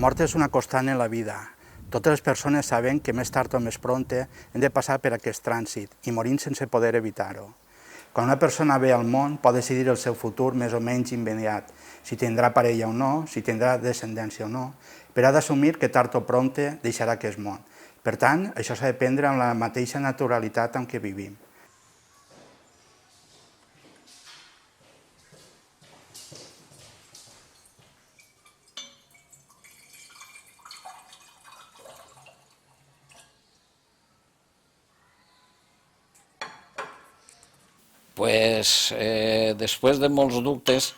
mort és una constant en la vida. Totes les persones saben que més tard o més prompte hem de passar per aquest trànsit i morim sense poder evitar-ho. Quan una persona ve al món pot decidir el seu futur més o menys immediat, si tindrà parella o no, si tindrà descendència o no, però ha d'assumir que tard o prompte deixarà aquest món. Per tant, això s'ha de prendre amb la mateixa naturalitat amb què vivim. Després de molts dubtes,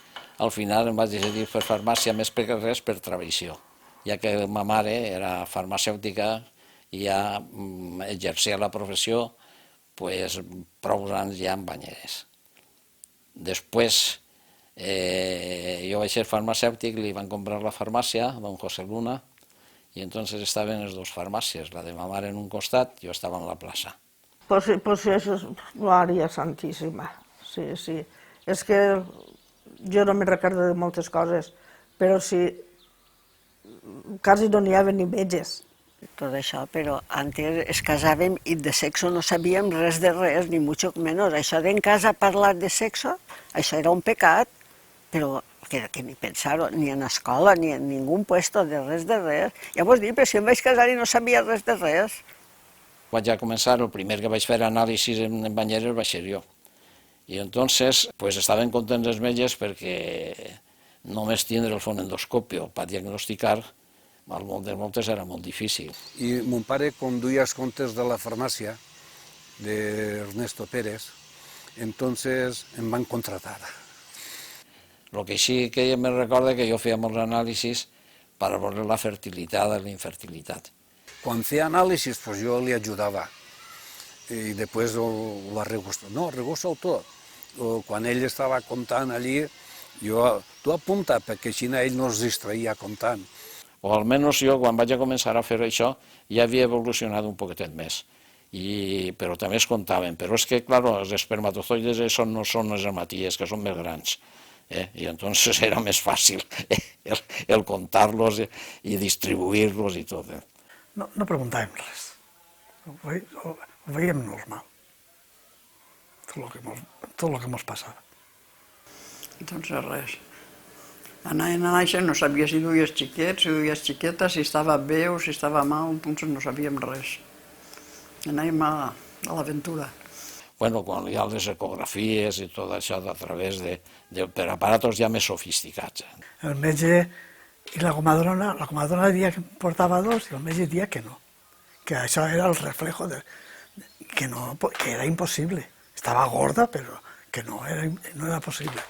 al final em vaig decidir fer farmàcia més que res per tradició, ja que ma mare era farmacèutica i ja exercia la professió prou anys ja en Banyeres. Després jo vaig ser farmacèutic, li van comprar la farmàcia, don José Luna, i entonces estaven les dues farmàcies, la de ma mare en un costat, jo estava en la plaça. Pues eso es María Santíssima, sí, sí. És que jo no me recordo de moltes coses, però sí, quasi no n'hi havia ni metges. Tot això, però antes es casàvem i de sexo no sabíem res de res, ni mucho menos. Això d'en casa parlar de sexo, això era un pecat, però que ni pensar-ho, ni en escola, ni en ningú puesto de res de res. Ja vos dic, però si em vaig casar i no sabia res de res. Vaig a començar, el primer que vaig fer anàlisis en Banyeres va ser jo. I entonces estaven contents els metges perquè només tindre el fonendoscopio per diagnosticar moltes era molt difícil. I mon pare conduïa els comptes de la farmàcia d'Ernesto Pérez, entonces em van contratar. El que sí que me recorda que jo feia molts anàlisis per veure la fertilitat i la infertilitat. Quan feia anàlisis, jo li ajudava i després ho arregosto. No, arregosta-ho tot. Quan ell estava comptant allí, tu apunta, perquè així ell no es distraïa comptant. O almenys jo, quan vaig a començar a fer això, ja havia evolucionat un poquetet més. Però també es comptaven. Però és que, clar, els espermatozoides no són les hematies, que són més grans. I entonces era més fàcil el comptar-los i distribuir-los i tot. No preguntàvem res. Ho veiem normal. Tot el que ens passava. Doncs res. Anaven a néixer, no sabia si duies xiquets, si duies xiquetes, si estava bé o si estava mal, doncs no sabíem res. Anàvem a l'aventura. Quan hi ha les ecografies i tot això a través per aparatos ja més sofisticats. El metge i la comadrona dia que portava dos i el metge dia que no. Que això era el reflejo que era impossible. Estava gorda, però que no era possible.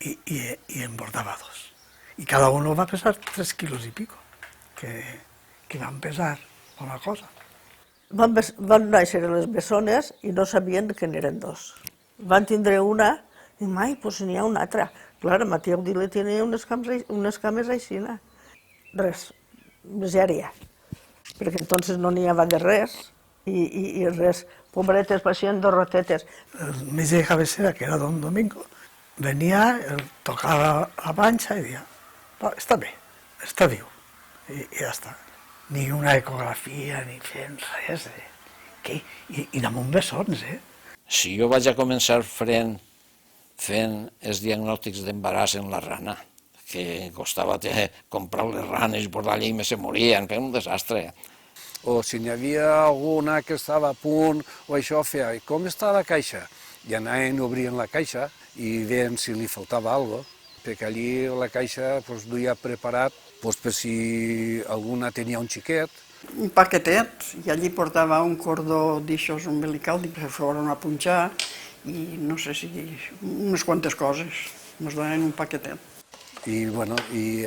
I em portava dos. I cada uno va pesar 3 quilos i pico, que van pesar una cosa. Van néixer les bessones i no sabien que n'eren dos. Van tindre una i mai, doncs n'hi ha una altra. Clar, ma tia Odile tenia unes cames així. Res, misèria. Perquè entonces no n'hi havia de res i res. Pobretes, pasien dos rotetes. El metge de cabecera, que era don Domingo, venia, tocava la panxa i deia, està bé, està viu. I ja està. Ni una ecografia, ni fent res. I damunt bessons, Si jo vaig a començar fent els diagnòstics d'embaràs en la rana, que costava comprar les ranes i portar allà i se morien, que era un desastre. O si n'hi havia alguna que estava a punt, o això feia, com està la caixa? I anaven, obrien la caixa i veien si li faltava alguna cosa, perquè allí la caixa duia preparat per si alguna tenia un xiquet. Un paquetet, i allí portava un cordó d'aixòs umbilical, que foren a punxar, i no sé si unes quantes coses. Ens donen un paquetet. I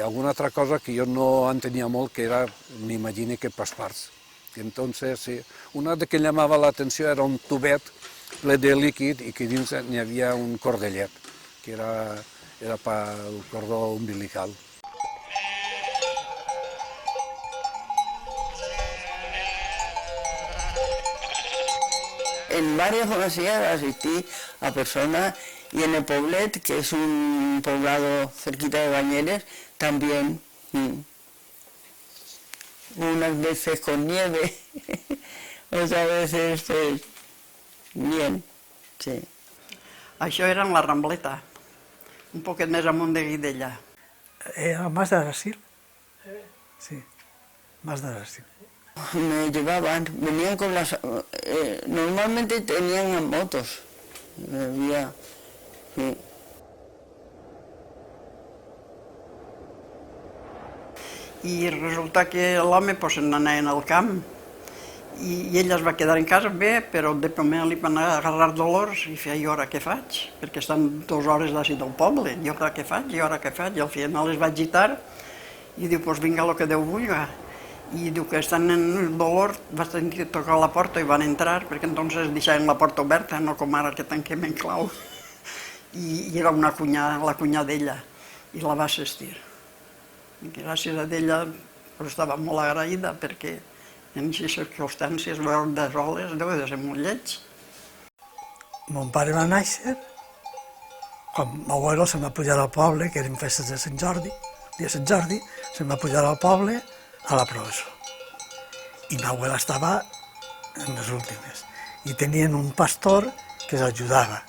alguna altra cosa que jo no entenia molt, que era, m'imagino que pels parts. Entonces, una que llamava l'atenció era un tubet ple de líquid i que dins n'hi havia un cordellet, que era pel cordó umbilical. En varias ocasiones asistí a personas y en el Poblet, que es un poblado cerquita de Banyeres, también unas veces con nieve, otras veces pues bien, sí. Això era en la Rambleta, un poquet més amunt de Guidella. Era más de Brasil. Sí, más de Brasil. Me llevaban, venían con las... normalmente tenían motos, había... Sí. I resulta que l'home pues, se'n anaven al camp i ell es va quedar en casa bé, però de primer li van agarrar dolors i feia, i ara què faig? Perquè estan 2 hores d'ací del poble, i ara què faig? I ara què faig? I al final es va agitar i diu, pues vinga, el que Déu vulga. I diu que estan en dolor, va tenir que tocar la porta i van entrar, perquè entonces deixaven la porta oberta, no com ara que tanquem en clau. I era la cunyada d'ella, i la va assistir. I gràcies a ella estava molt agraïda, perquè en aquestes circumstàncies veure desoles deu de ser molt lleig. Mon pare va néixer, quan l'abuelo se'n va pujar al poble, que eren festes de Sant Jordi, dia Sant Jordi, se'n va pujar al poble a la processó. I l'abuela estava en les últimes. I tenien un pastor que l'ajudava.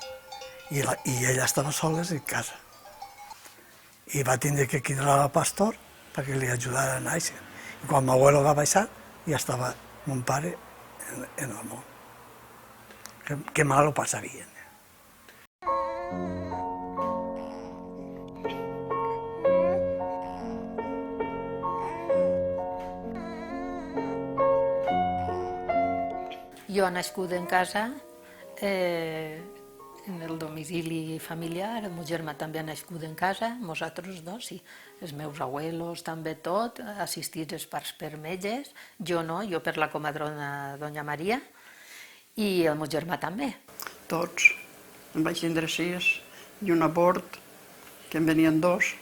I ella estava sola en casa. I va tindre que cridar al pastor perquè li ajudara a néixer. I quan l'abuelo va baixar, ja estava mon pare en el món. Que mal ho passarien. Jo he nascut en casa, en el domicili familiar, el meu germà també ha nascut en casa, nosaltres dos, sí. Els meus abuelos també tot, assistits els parts per metges, jo no, jo per la comadrona Doña Maria, i el meu germà també. Tots. En vaig tindre 6 i un abort, que en venien 2.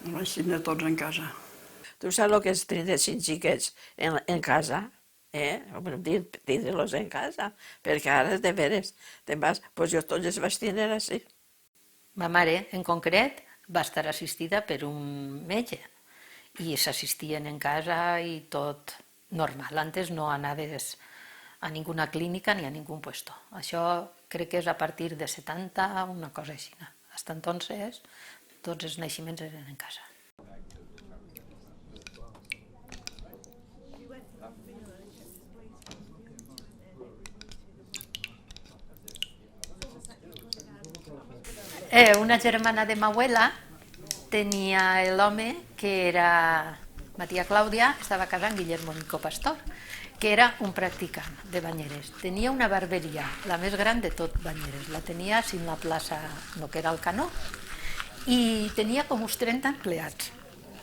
En vaig tindre tots en casa. Tu saps el que és tindre 5 xiquets en casa? Tindre-los en casa, perquè ara és de veres. Te'n vas, doncs jo tots els vaig tindre així. Ma mare, en concret, va estar assistida per un metge i s'assistien en casa i tot normal. Antes no anaves a ninguna clínica ni a ningún puesto. Això crec que és a partir de 70, una cosa així. Hasta entonces, tots els naixements eren en casa. Una germana de ma abuela tenia l'home que era Matia Clàudia, estava casada amb Guillermo Nico Pastor, que era un practicant de Banyeres. Tenia una barberia, la més gran de tot Banyeres. La tenia sin la plaça, no que era el Canó, i tenia com uns 30 empleats.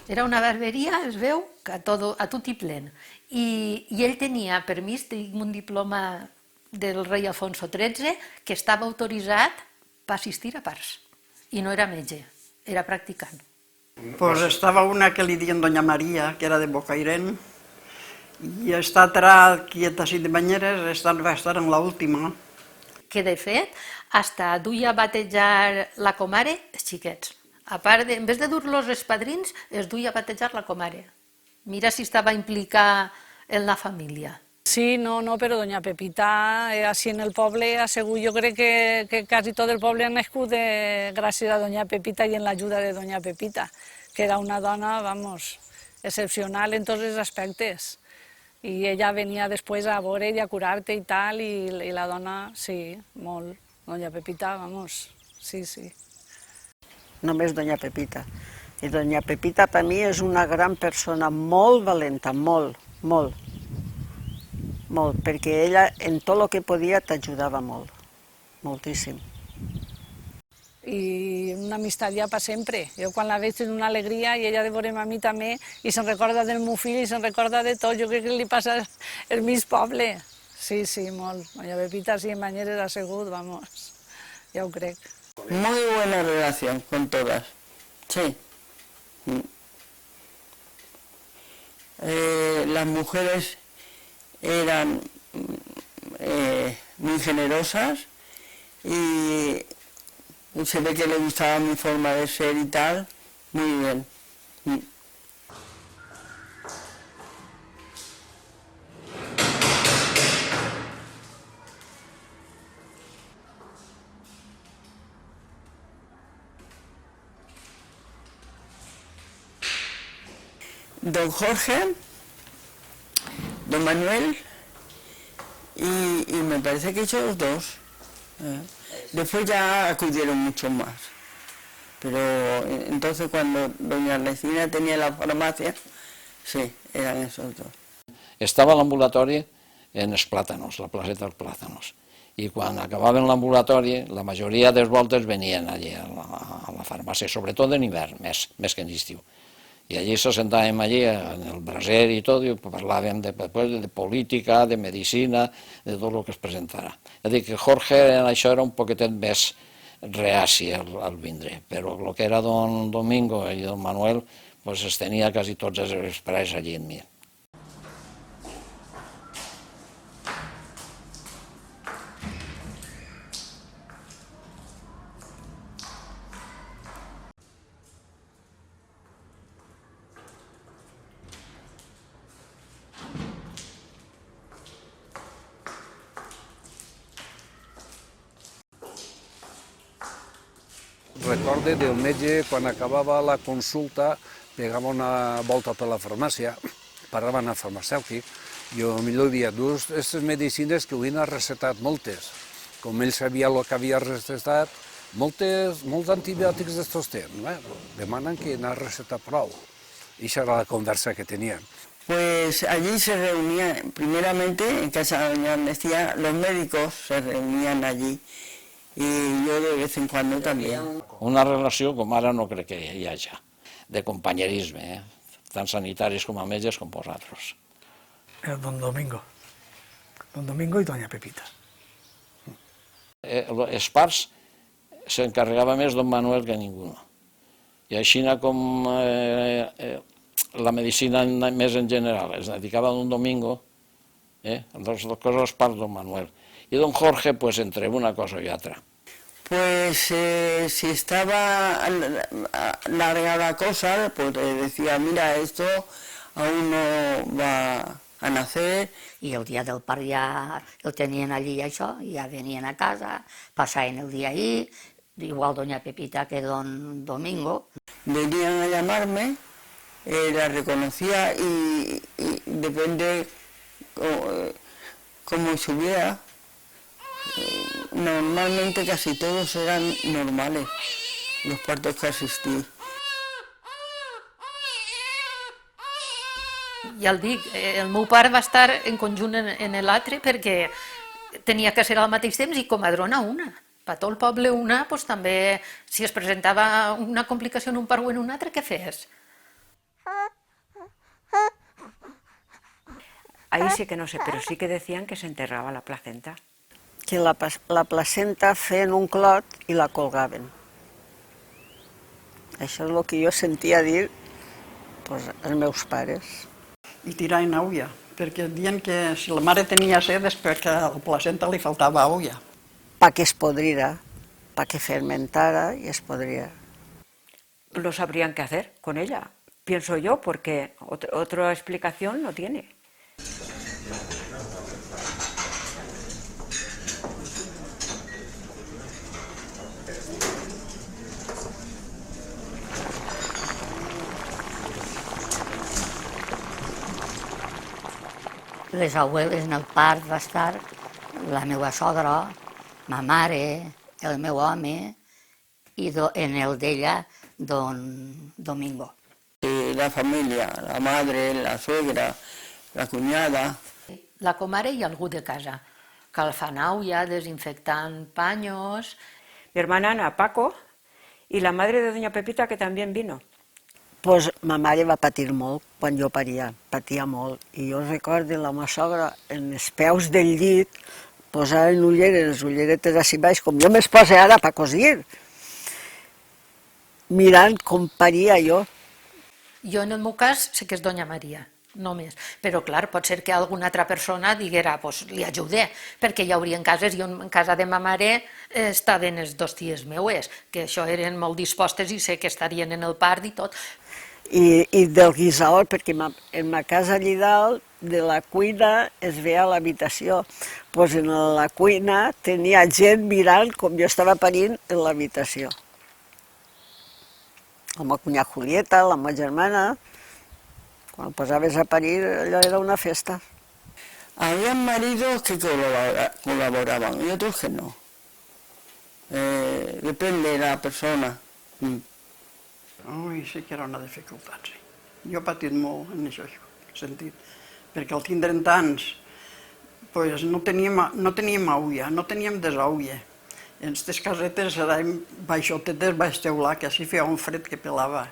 Era una barberia, es veu, a tot i plen. I ell tenia permís, tenia un diploma del rei Alfonso XIII, que estava autoritzat per assistir a parts. I no era metge, era practicant. Pues estava una que li diuen Doña Maria, que era de Bocairent, i esta altra, quieta així de Banyeres, va estar en l'última. Que de fet, hasta duia a batejar la comare els xiquets. A part, en vez de dur-los els padrins, es duia a batejar la comare. Mira si estava implicada en la família. Sí, no, però doña Pepita, així en el poble, assegur, jo crec que quasi tot el poble ha nascut gràcies a doña Pepita i en l'ajuda de doña Pepita, que era una dona, vamos, excepcional en tots els aspectes. I ella venia després a veure i a curar-te i tal, i la dona, sí, molt. Doña Pepita, vamos, sí, sí. Només doña Pepita. I doña Pepita per mi és una gran persona, molt valenta, molt, molt. Molt, perquè ella en tot el que podia t'ajudava molt, moltíssim. I una amistat ja per sempre. Jo quan la veig tinc una alegria i ella de veure'm a mi també, i se'n recorda del meu fill i se'n recorda de tot. Jo crec que li passa el mig poble. Sí, sí, molt. Doña Pepita, sí, en Banyeres ha sigut, vamos, ja ho crec. Muy buena relación con todas, sí. Las mujeres eran muy generosas y se ve que le gustaba mi forma de ser y tal, muy bien. don Jorge, don Manuel y me parece que ellos dos. Después ya acudieron muchos más. Pero entonces cuando doña Ernestina tenía la farmacia, sí, eran esos dos. Estava l'ambulatori en els plàtanos, la placeta dels plàtanos. I quan acabaven l'ambulatori, la majoria de voltes venien allí a la farmàcia, sobretot en hivern, més que en estiu. I allí se sentàvem allí, en el braser i tot, i parlàvem de política, de medicina, de tot el que es presentara. És a dir, que Jorge en això era un poquetet més reaci al vindre, però el que era don Domingo i don Manuel es tenia quasi tots els esperats allí en mi. Recorde del metge, quan acabava la consulta, pegava una volta per la farmàcia, parlava amb el farmacèutic, i millor dia, dus aquestes medicines que avui n'ha recetat moltes. Com ell sabia el que havia recetat, molts antibiòtics d'estos temps, demanen que n'ha recetat prou. I això era la conversa que tenían. Pues allí se reunían, primeramente en casa de doña Ernestina, los médicos se reunían allí. I jo de vez en cuando també. Una relació com ara no crec que hi hagi, de companyerisme, tant sanitaris com a metges com vosaltres. Era don Domingo i doña Pepita. Els parts s'encarregava més don Manuel que ningú. I així com la medicina més en general es dedicava a don Domingo, les coses els parts don Manuel. Y don Jorge, pues entre una cosa y otra. Pues si estaba larga la cosa, pues decía, mira, esto aún no va a nacer. I el dia del part ja el tenien allí això, i ja venien a casa, passaven el dia allí, igual doña Pepita que don Domingo. Venían a llamarme, la reconocía y depende cómo estuviera. Normalmente casi todos eran normales, los partos que asistí. Ja el dic, el meu pare va estar en conjunt en l'altre perquè tenia que ser al mateix temps i comadrona una. Per tot el poble una, doncs també, si es presentava una complicació en un part o en un altre, què fes? Ahí sí que no sé, pero sí que decían que se enterraba la placenta. Que la placenta feien un clot i la colgaven. Això és el que jo sentia dir als meus pares. I tirar en olla, perquè diuen que si la mare tenia set és perquè a la placenta li faltava olla. Pa que es podriera, pa que fermentara y es podriera. Lo sabrían qué hacer con ella, pienso yo, porque otra explicación no tiene. Les abueles en el part va estar la meva sogra, ma mare, el meu home i en el d'ella, don Domingo. La família, la madre, la suegra, la cunyada. La comare i algú de casa, calfant aigua, desinfectant paños. Mi hermana Ana, Paco, y la madre de doña Pepita, que también vino. Pues ma mare va patir molt quan jo patia molt. I jo recordo la meva sogra en els peus del llit, posaven les ulleretes així baix, com jo me'ls poso ara per cosir, mirant com paria jo. Jo en el meu cas sé que és doña Maria, només, però clar, pot ser que alguna altra persona diguera, pues li ajude, perquè hi haurien cases, jo en casa de ma mare estaven les dos ties meues, que això eren molt dispostes i sé que estarien en el part i tot. I del guisaol, perquè en ma casa allà dalt, de la cuina es veia l'habitació. Doncs en la cuina tenia gent mirant com jo estava parint en l'habitació. La meva cunyada Julieta, la meva germana, Quan posaves a parir, allò era una festa. Había maridos que colaboraban y otros que no. Depende de la persona. Ui, sí que era una dificultat, sí. Jo he patit molt en això sentit, perquè al tindre'n tants, pues, no teníem aulla, no teníem desaulla. En aquestes casetes érem baixotetes, baix teular, que així feia un fred que pelava.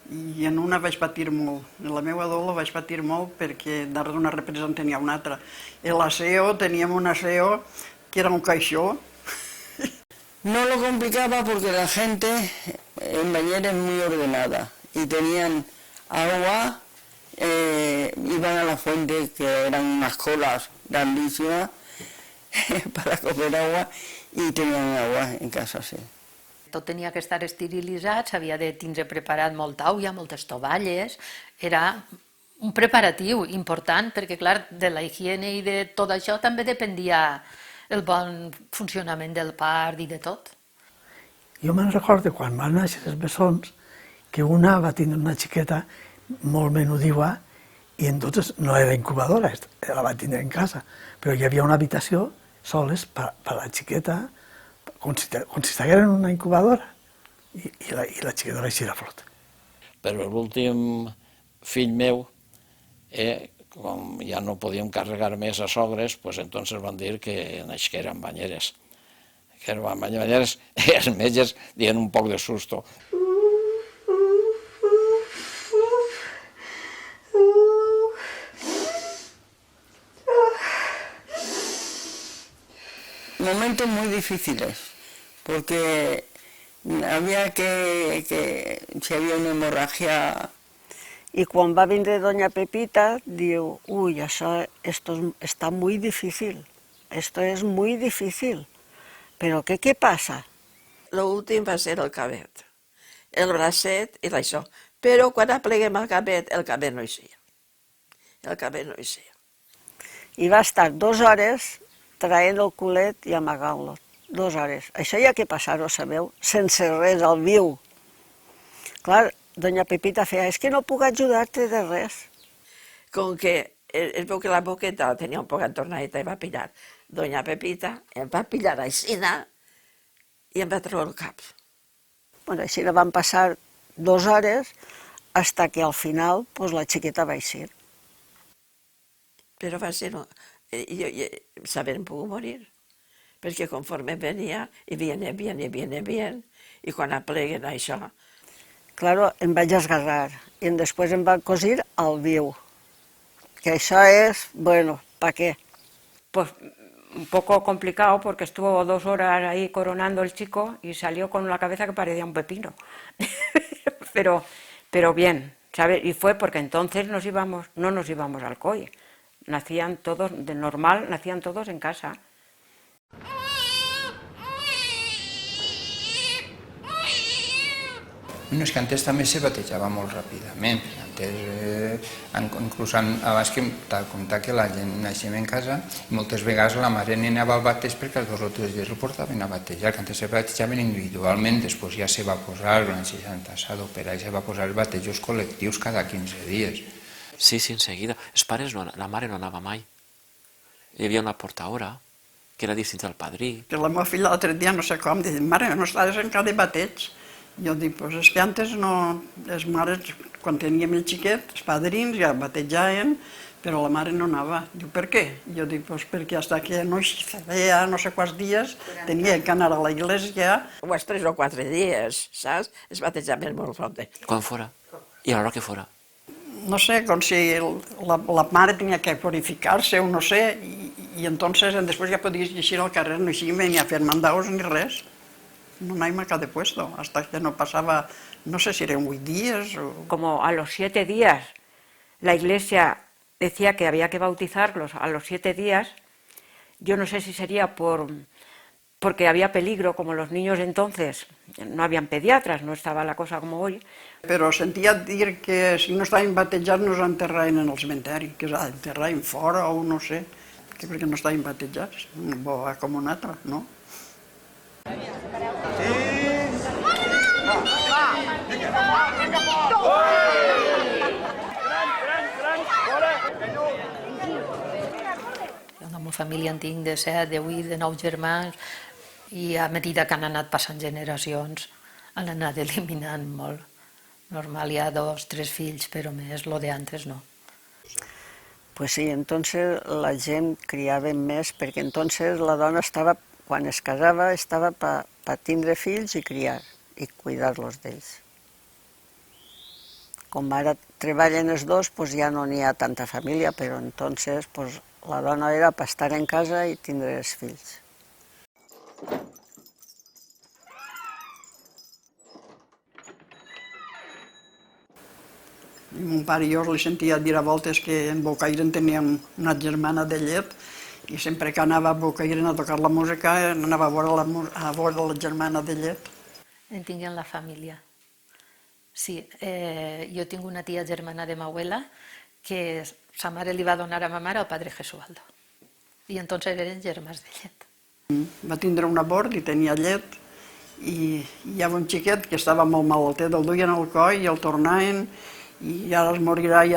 I en una vaig patir molt. En la meva doula vaig patir molt perquè darrere d'una represa en tenia una altra. En l'aseo teníem un aseo que era un caixó. No lo complicaba porque la gente en Bañeres es muy ordenada y tenían agua, iban a la fuente, que eran unas colas grandísimas para coger agua, y tenían agua en casa, sí. Tot tenia que estar esterilitzat, s'havia de tindre preparat molta aulla, moltes tovalles, era un preparatiu important perquè, clar, de la higiene i de tot això també dependia el bon funcionament del part i de tot. Jo me'n recordo quan van néixer els bessons que una va tindre una xiqueta molt menudiua i entonces no era incubadora, la va tindre en casa, però hi havia una habitació soles per a la xiqueta, com si estigués en una incubadora, i la xiqueta va eixir a flot. Però l'últim fill meu, com ja no podíem carregar més a sogres, pues entonces van dir que nasqueren Banyeres. Que eren Banyeres, i els metges dien un poc de susto. Momentos muy difíciles, porque había si había una hemorragia. I quan va vindre doña Pepita, diu, ui, esto está muy difícil, esto es muy difícil. Però què passa? L'últim va ser el cabet, el bracet i això. Però quan apleguem el cabet no hi sia. El cabet no hi sia. I va estar 2 hores traient el culet i amagant-lo. 2 hores. Això hi ha que passar-ho, sabeu? Sense res, al viu. Clar, doña Pepita feia, és que no puc ajudar-te de res. Com que es veu que la boqueta tenia un poc entornadeta i va pillar. Doña Pepita em va pillar aixina i em va treure el cap. Bueno, així van passar 2 hores hasta que al final pues, la xiqueta va eixir. Però va ser... Saber pogut morir, perquè conforme venia, i viene bien, i quan apleguen això... Claro, em vaig esgarrar, i després em van cosir al viu. Que això és, bueno, ¿pa qué? Pues un poco complicado porque estuvo 2 horas ahí coronando el chico y salió con la cabeza que parecía un pepino. pero bien, ¿sabes? Y fue porque entonces no nos íbamos al COI. Nacían todos, de normal, nacían todos en casa. No, és que antes també se batejava molt ràpidament. Antes, inclús abans que t'ha contat que la gent naixia en casa, moltes vegades la mare anava al bateig perquè els 2 o 3 dies el portaven a batejar, que antes se batejaven individualment, després ja se va posar, l'any 60 per ahí se va posar els batejos col·lectius cada 15 dies. Sí, enseguida. Els pares, la mare no anava mai. Hi havia una portaora, que era distinta al padrí. Que la meva filla l'altre dia, no sé com, diu, mare, no estàs en cada bateig. Jo dic, pues és que antes no, les mares, quan teníem el xiquet, els padrins ja batejaven, però la mare no anava. Diu, per què? Jo dic, pues perquè hasta que no feia no sé quants dies tenia que anar a la iglesia. O els 3 o 4 dies, saps? Es batejaven molt fort. Quan fora? I a l'hora que fora? No sé, com si la mare tenia que purificar-se o no sé, i entonces després ja podies llegir al carrer, no així ni a fer mandados ni res. No hay marca de puesto, hasta que no pasaba, no sé si eran 8 días o... Como a los 7 días la iglesia decía que había que bautizarlos a los 7 días, yo no sé si sería porque había peligro, como los niños entonces, no habían pediatras, no estaba la cosa como hoy. Però sentia dir que si no estaven batejats no s'enterraven en el cementeri, que s'enterraven fora o no sé, perquè no estaven batejats, com un altre, no? família en tinc de 7, de 8, de 9 germans, i a medida que han anat passant generacions han anat eliminant molt. Normal hi ha 2, 3 fills, però més, lo de antes no. Pues sí, entonces la gent criava més, perquè entonces la dona estava, quan es casava, estava per tindre fills i criar, i cuidar-los d'ells. Com ara treballen els dos, pues ja no n'hi ha tanta família, però entonces pues, la dona era per estar en casa i tindre els fills. I mon pare i jo li sentia dir a voltes que en Bocaire teníem una germana de llet i sempre que anava a Bocaire a tocar la música anava a veure la germana de llet. En tinc en la família. Sí, jo tinc una tia germana de ma abuela que sa mare li va donar a ma mare el padre Gesualdo. I entonces eren germans de llet. Va tindre un abort i tenia llet i hi havia un xiquet que estava molt malaltet, el duien al coll i el tornaven i ara es morirà i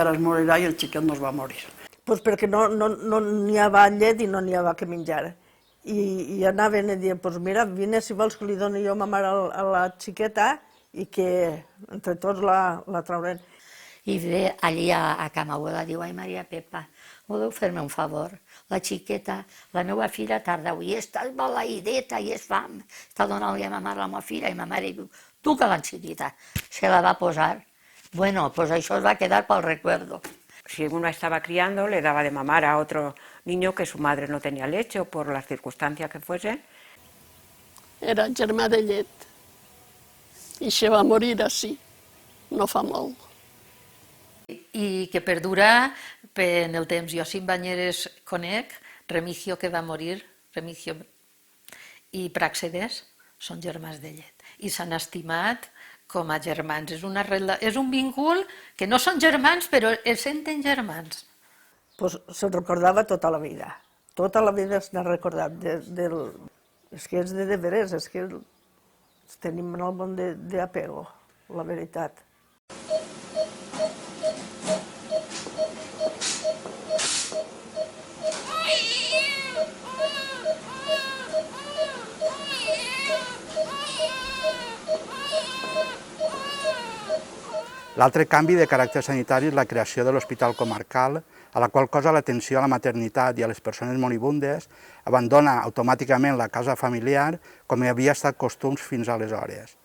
el xiquet no es va morir. Pues perquè no n'hi havia llet i no n'hi havia que menjar. I anaven a dir, pues mira, vine si vols que li doni jo ma mare a la xiqueta i que entre tots la traurem. I ve allí a ca ma abuela, diu, ai Maria Pepa, voleu fer-me un favor? La xiqueta, la meva filla tarda avui, està balaïdeta i és fam, està donant-li a ma mare la meva filla, i ma mare diu, tu que l'han xiquita, se la va posar. Bueno, pues això es va quedar pel recuerdo. Si uno estaba criando, le daba de mamar a otro niño que su madre no tenía leche o por las circunstancias que fuesen. Era germà de llet i se va morir així, no fa molt. I que perdura en el temps. Jo 5 banyeres conec, Remigio que va morir, Remigio i Pràxedes són germans de llet i s'han estimat com a germans. És un víncul que no són germans, però es senten germans. Pues se'n recordava tota la vida. Tota la vida s'ha recordat. És que és de veres, és que tenim en el món d'apego, la veritat. L'altre canvi de caràcter sanitari és la creació de l'Hospital Comarcal, a la qual cosa l'atenció a la maternitat i a les persones moribundes abandona automàticament la casa familiar com havia estat costums fins aleshores.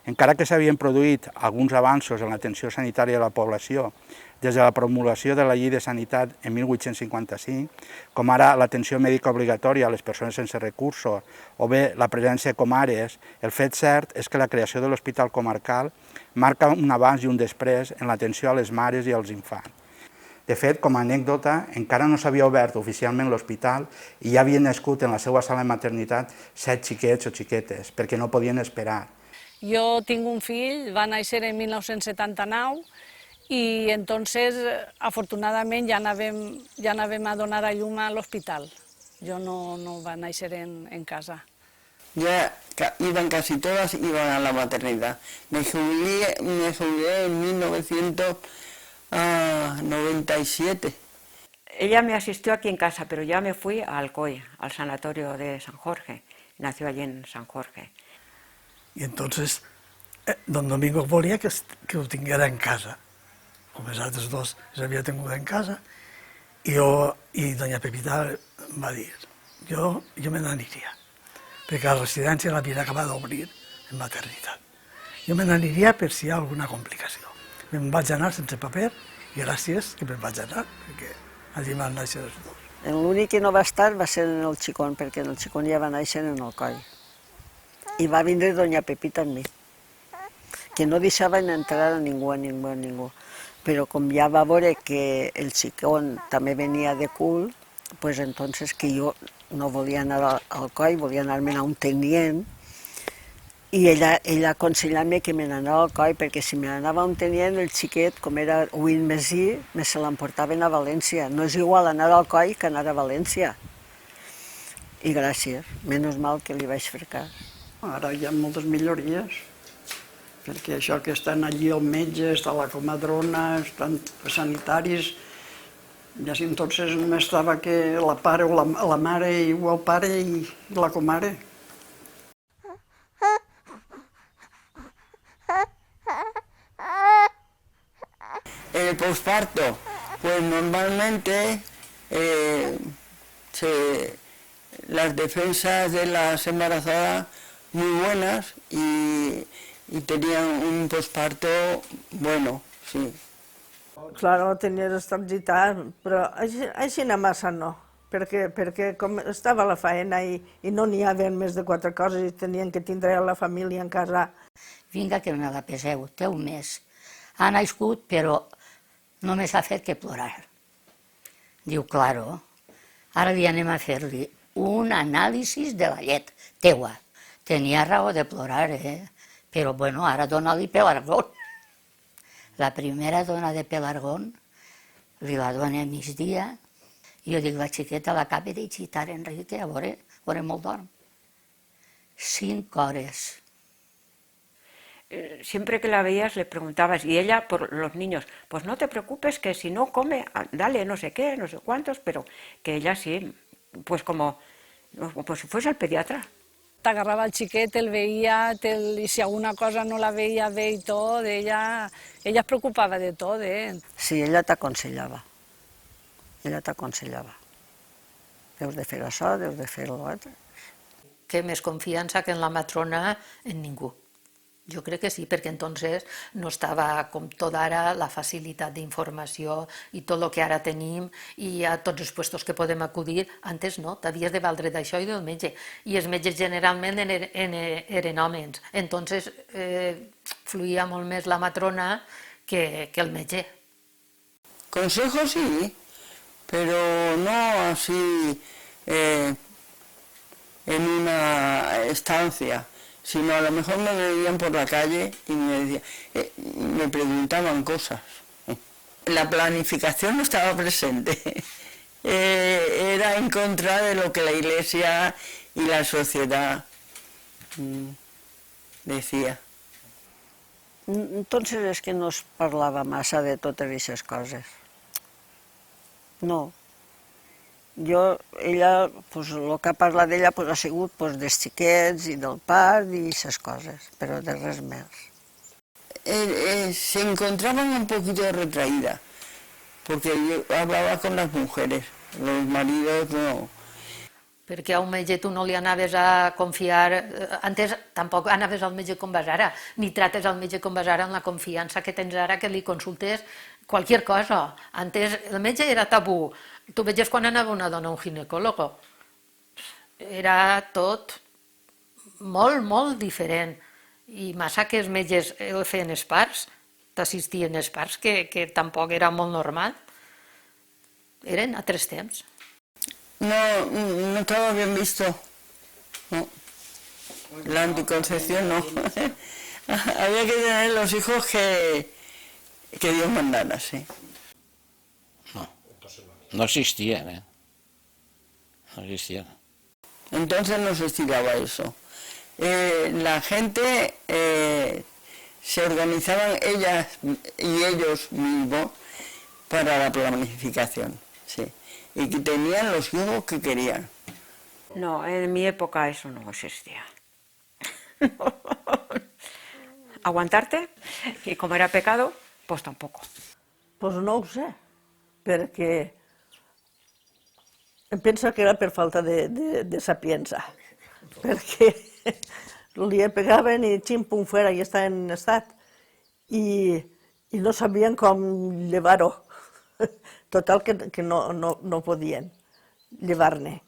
Encara que s'havien produït alguns avanços en l'atenció sanitària de la població des de la promulgació de la Llei de Sanitat en 1855, com ara l'atenció mèdica obligatòria a les persones sense recursos o bé la presència de comares, el fet cert és que la creació de l'Hospital Comarcal marca un abans i un després en l'atenció a les mares i als infants. De fet, com a anècdota, encara no s'havia obert oficialment l'hospital i ja havien nascut en la seva sala de maternitat 7 xiquets o xiquetes, perquè no podien esperar. Jo tinc un fill, va néixer en 1979 i entonces, afortunadament, ja anàvem a donar a llum a l'hospital. Jo no va néixer en casa. Ya iban casi todas, iban a la maternidad. Me jubilé en 1997. Ella me asistió aquí en casa, pero ya me fui a Alcoy, al sanatorio de San Jorge. Nació allí en San Jorge. Y entonces, don Domingo volia que ho tinguera en casa. Com els altres dos els havia tingut en casa, i doña Pepita va dir, jo me n'aniria, perquè la residència l'havien acabat d'obrir en maternitat. Jo me n'aniria per si hi ha alguna complicació. Me'n vaig anar sense paper, i gràcies que me'n vaig anar, perquè allí van néixer els dos. L'únic que no va estar va ser en el xicón, perquè en el xicón ja va néixer en el coll. I va vindre doña Pepita amb mi, que no deixaven entrar a ningú. Però com ja va veure que el xicón també venia de cul, pues entonces que jo no volia anar al coll, volia anar-me'n a un tenient, i ella aconsellava que me n'anava al coll, perquè si me n'anava a un tenient, el xiquet, com era oint mesí, me se l'emportaven a València. No és igual anar al coll que anar a València. I gràcies, menys mal que li vaig fer cas. Ara hi ha moltes millories, perquè això que estan allí el metge, està la comadrona, estan els sanitaris, I així entonces només estava que la pare o la mare i el pare i la comare. En el posparto, pues normalmente las defensas de las embarazadas muy buenas y tenían un posparto bueno, sí. Clar, no tenies estalgitat, però així no massa no, perquè com estava la faena i no n'hi havia més de 4 coses i tenien que tindre la família en casa. Vinga, que me la peseu, té un mes. Ha nascut, però només ha fet que plorar. Diu, claro, ara li anem a fer-li un anàlisi de la llet teua. Tenia raó de plorar, però bueno, ara dona-li pelargón. La primera dona de pelargón li la dona a migdia i jo dic, la xiqueta l'acaba de xitar, Enrique, a veure molt dorm. 5 hores. Siempre que la veías le preguntabas, y ella por los niños, pues no te preocupes que si no come, dale no sé qué, no sé cuántos, pero que ella sí, pues como pues si fuese al pediatra. T'agarrava el xiquet, el veia, i si alguna cosa no la veia bé i tot, ella es preocupava de tot, Sí, ella t'aconsellava. Ella t'aconsellava. Deus de fer això, deus de fer l'altre. Que més confiança que en la matrona en ningú. Jo crec que sí, perquè entonces no estava com tot ara la facilitat d'informació i tot el que ara tenim i a tots els puestos que podem acudir. Antes no, t'havies de valdre d'això i del metge. I els metges generalment eren homes. Entonces fluïa molt més la matrona que el metge. Consejos sí, pero no así en una estancia, sino a lo mejor me veían por la calle y me preguntaban cosas. La planificación no estaba presente, era en contra de lo que la Iglesia y la sociedad decía. Entonces és que no es parlava massa de totes aquestes coses. No. Ella, el que ha parlat d'ella ha sigut dels xiquets i del part i aquestes coses, però de res més. Se encontraban un poquito retraída, porque yo hablaba con las mujeres, los maridos no. Perquè a un metge tu no li anaves a confiar, antes tampoc anaves al metge com vas ara, ni trates al metge com vas ara amb la confiança que tens ara que li consultes qualsevol cosa. Antes el metge era tabú, tu veies quan anava una dona a un ginecòlogo, era tot molt, molt diferent. I massa que els metges feien els parts, t'assistien els parts, que tampoc era molt normal. Eren altres temps. No estaba bien visto. No. La anticoncepción no. Había que tener los hijos que Dios mandara, sí. No existían, No existían. Entonces no se estiraba eso. La gente se organizaban ellas y ellos mismos para la planificación, sí. Y que tenían los hijos que querían. No, en mi época eso no existía. Aguantarte, y como era pecado, pues tampoco. Pues no ho sé, perquè em penso que era per falta de sapienza, perquè li pegaven i xim-pum fora i estava en estat, i no sabien com llevar-ho. Total, que no podien llevar-ne.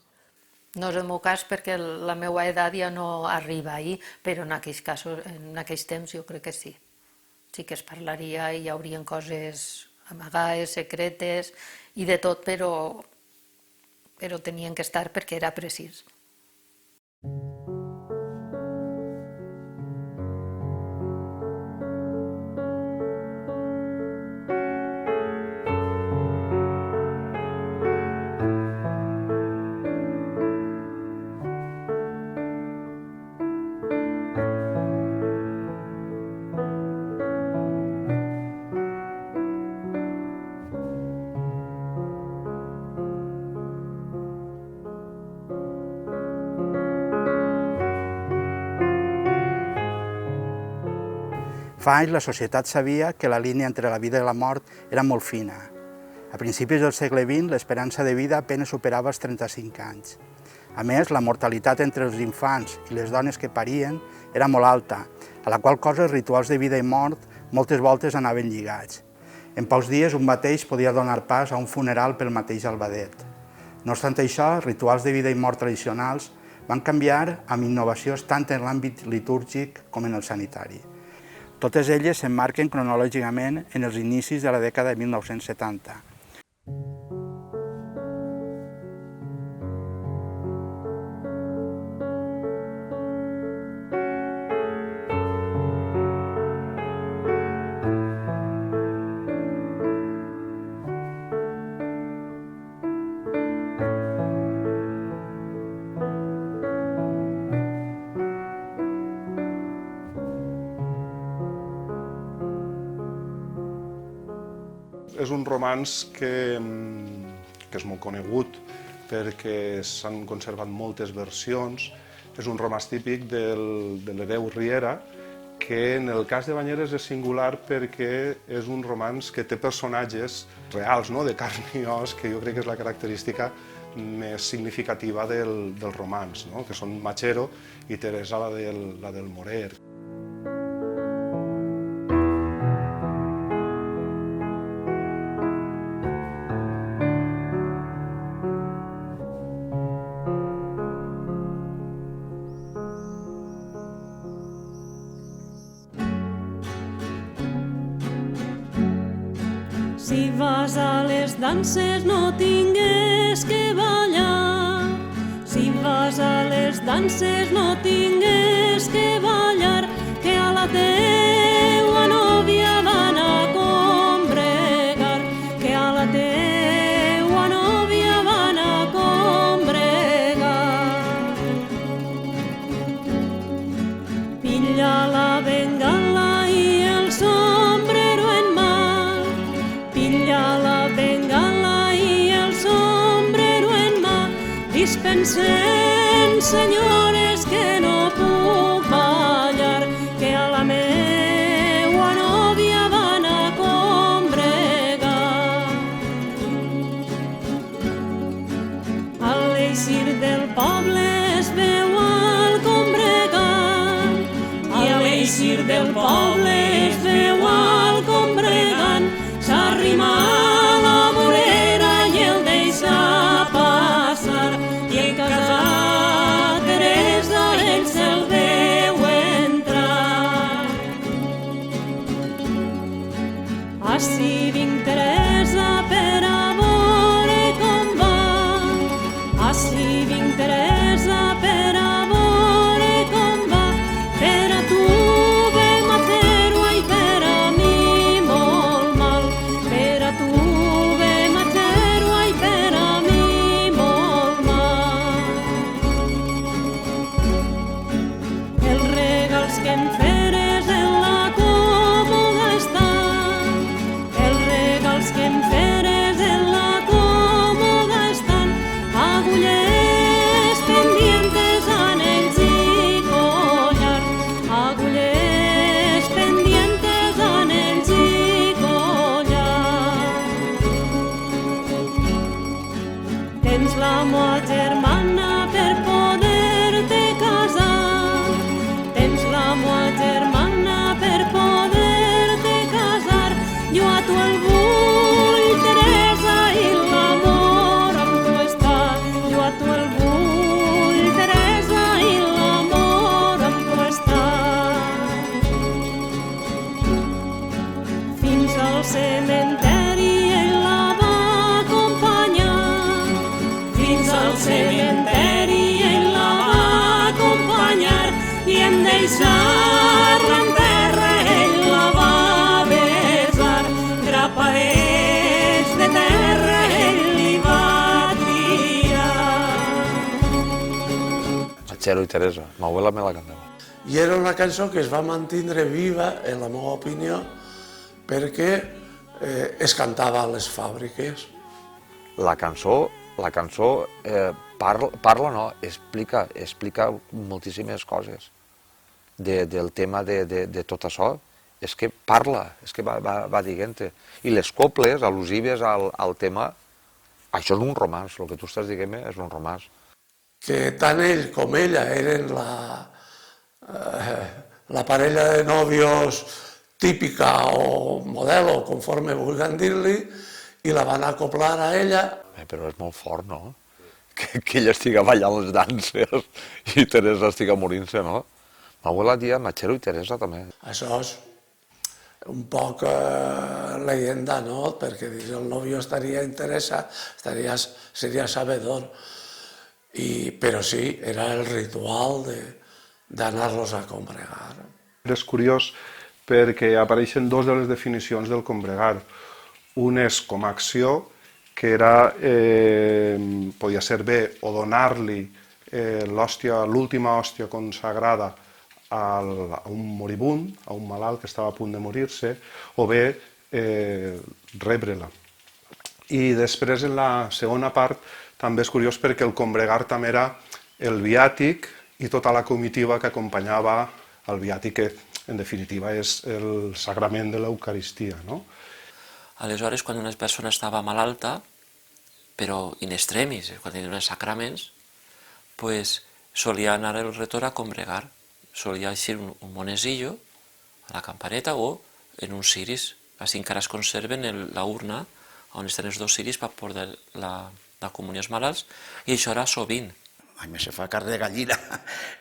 No és el meu cas perquè la meva edat ja no arriba ahir, però en aquells casos, en aquells temps jo crec que sí. Sí que es parlaria i hi haurien coses amagades, secretes i de tot, però tenien que estar perquè era precís. Fa anys la societat sabia que la línia entre la vida i la mort era molt fina. A principis del segle XX l'esperança de vida apenas superava els 35 anys. A més, la mortalitat entre els infants i les dones que parien era molt alta, a la qual cosa els rituals de vida i mort moltes voltes anaven lligats. En pocs dies un mateix podia donar pas a un funeral pel mateix albadet. No obstant això, els rituals de vida i mort tradicionals van canviar amb innovacions tant en l'àmbit litúrgic com en el sanitari. Totes elles s'emmarquen cronològicament en els inicis de la dècada de 1970. És un romanç que és molt conegut perquè s'han conservat moltes versions. És un romanç típic de l'hereu Riera, que en el cas de Banyeres és singular perquè és un romanç que té personatges reals, de carn i os, que jo crec que és la característica més significativa del romanç, que són Machero i Teresa, la del Morer. Si vas a les danses no tingues que ballar. Si vas a les danses no tingues que ballar, que a la teua nòvia van a combregar, que a la teua nòvia van a combregar. Pilla la bengala i el sombrero en mà, pilla la bengala i el sombrero en mà, dispensen, senyores, que no puc ballar, que a la meua nòvia van a combregar. A l'eixir del poble es veu al combregant, i a l'eixir del poble es veu al combregant, s'arrima a la vorera i el deixa passar, i en casa Teresa ell se'l veu entrar. Ací vinc, Teresa, per a veure com va, ací vinc, Teresa, per a veure com va, per a tu vam a fer-ho i per a mi molt mal, per a tu vam a fer-ho i per a mi molt mal. Els regals que em feres en la còmoda estan, els regals que em feres en la còmoda estan, agulles pendientes, anells i collar, agulles pendientes, anells i collar. Tens la meua germana per poder-te casar, tens la meua germana per poder-te casar, jo a tu el vull, Teresa, i l'amor amb tu està, jo a tu el vull, Teresa, i l'amor amb tu està. Fins al cementeri ell la va acompanyar, fins al cementeri ell la va acompanyar, i en deixar-la en terra ell la va besar, grapadets de terra ell li va tirar. Machero i Teresa, ma abuela me la cantava. I era una cançó que es va mantindre viva, en la meva opinió, perquè es cantava a les fàbriques. La cançó parla no, explica moltíssimes coses del tema de tot això. és que parla, és que va dient-te. I les coples al·lusives al tema, això és un romanç, el que tu estàs dient és un romanç. Que tant ell com ella eren la parella de nòvios típica o modelo, conforme vulguin dir-li, i la van acoplar a ella. Però és molt fort, no? Que ella estiga ballant les danses i Teresa estiga morint-se, no? M'abuela dia Machero i Teresa també. Això és un poc leyenda, no? Perquè el novio estaria interessat, seria sabedor. Però sí, era el ritual d'anar-los a combregar. És curiós perquè apareixen dues de les definicions del combregar. Un és com a acció, que era, podia ser bé o donar-li l'última hòstia consagrada a un moribund, a un malalt que estava a punt de morir-se, o bé rebre-la. I després, en la segona part, també és curiós perquè el combregar també era el viàtic i tota la comitiva que acompanyava el viàtic, que en definitiva és el sagrament de l'Eucaristia, no? Aleshores, quan una persona estava malalta, però in extremis, quan tenia uns sacraments, pues solia anar el retor a combregar. Solia eixir un monesillo a la campaneta o en un ciris. Així encara es conserven la urna on estan els dos ciris per portar la comunió als malalts, i això era sovint. A mi se fa carn de gallina,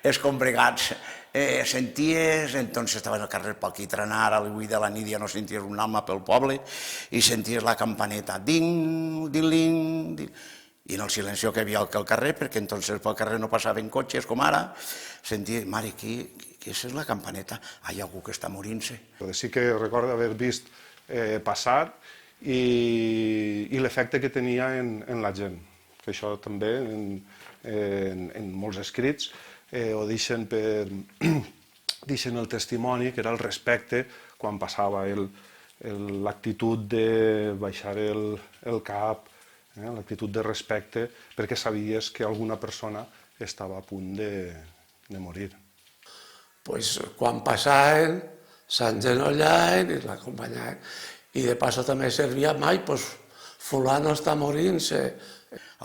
els combregats. Senties, entonces estaves al carrer pel Quitranar, a les 8 de la nit ja no senties un alma pel poble, i senties la campaneta, ding, ding, ding, i en el silenci que hi havia al carrer, perquè entonces pel carrer no passaven cotxes com ara, senties, mare, què és la campaneta? Hi ha algú que està morint-se. Sí que recordo haver vist passar i l'efecte que tenia en la gent, que això també en molts escrits ho deixen el testimoni, que era el respecte quan passava l'actitud de baixar el cap, l'actitud de respecte, perquè sabies que alguna persona estava a punt de morir. Pues quan passaven, s'engenollaven i l'acompanyaven. I de passo també servia mai, pues fulano està morint-se.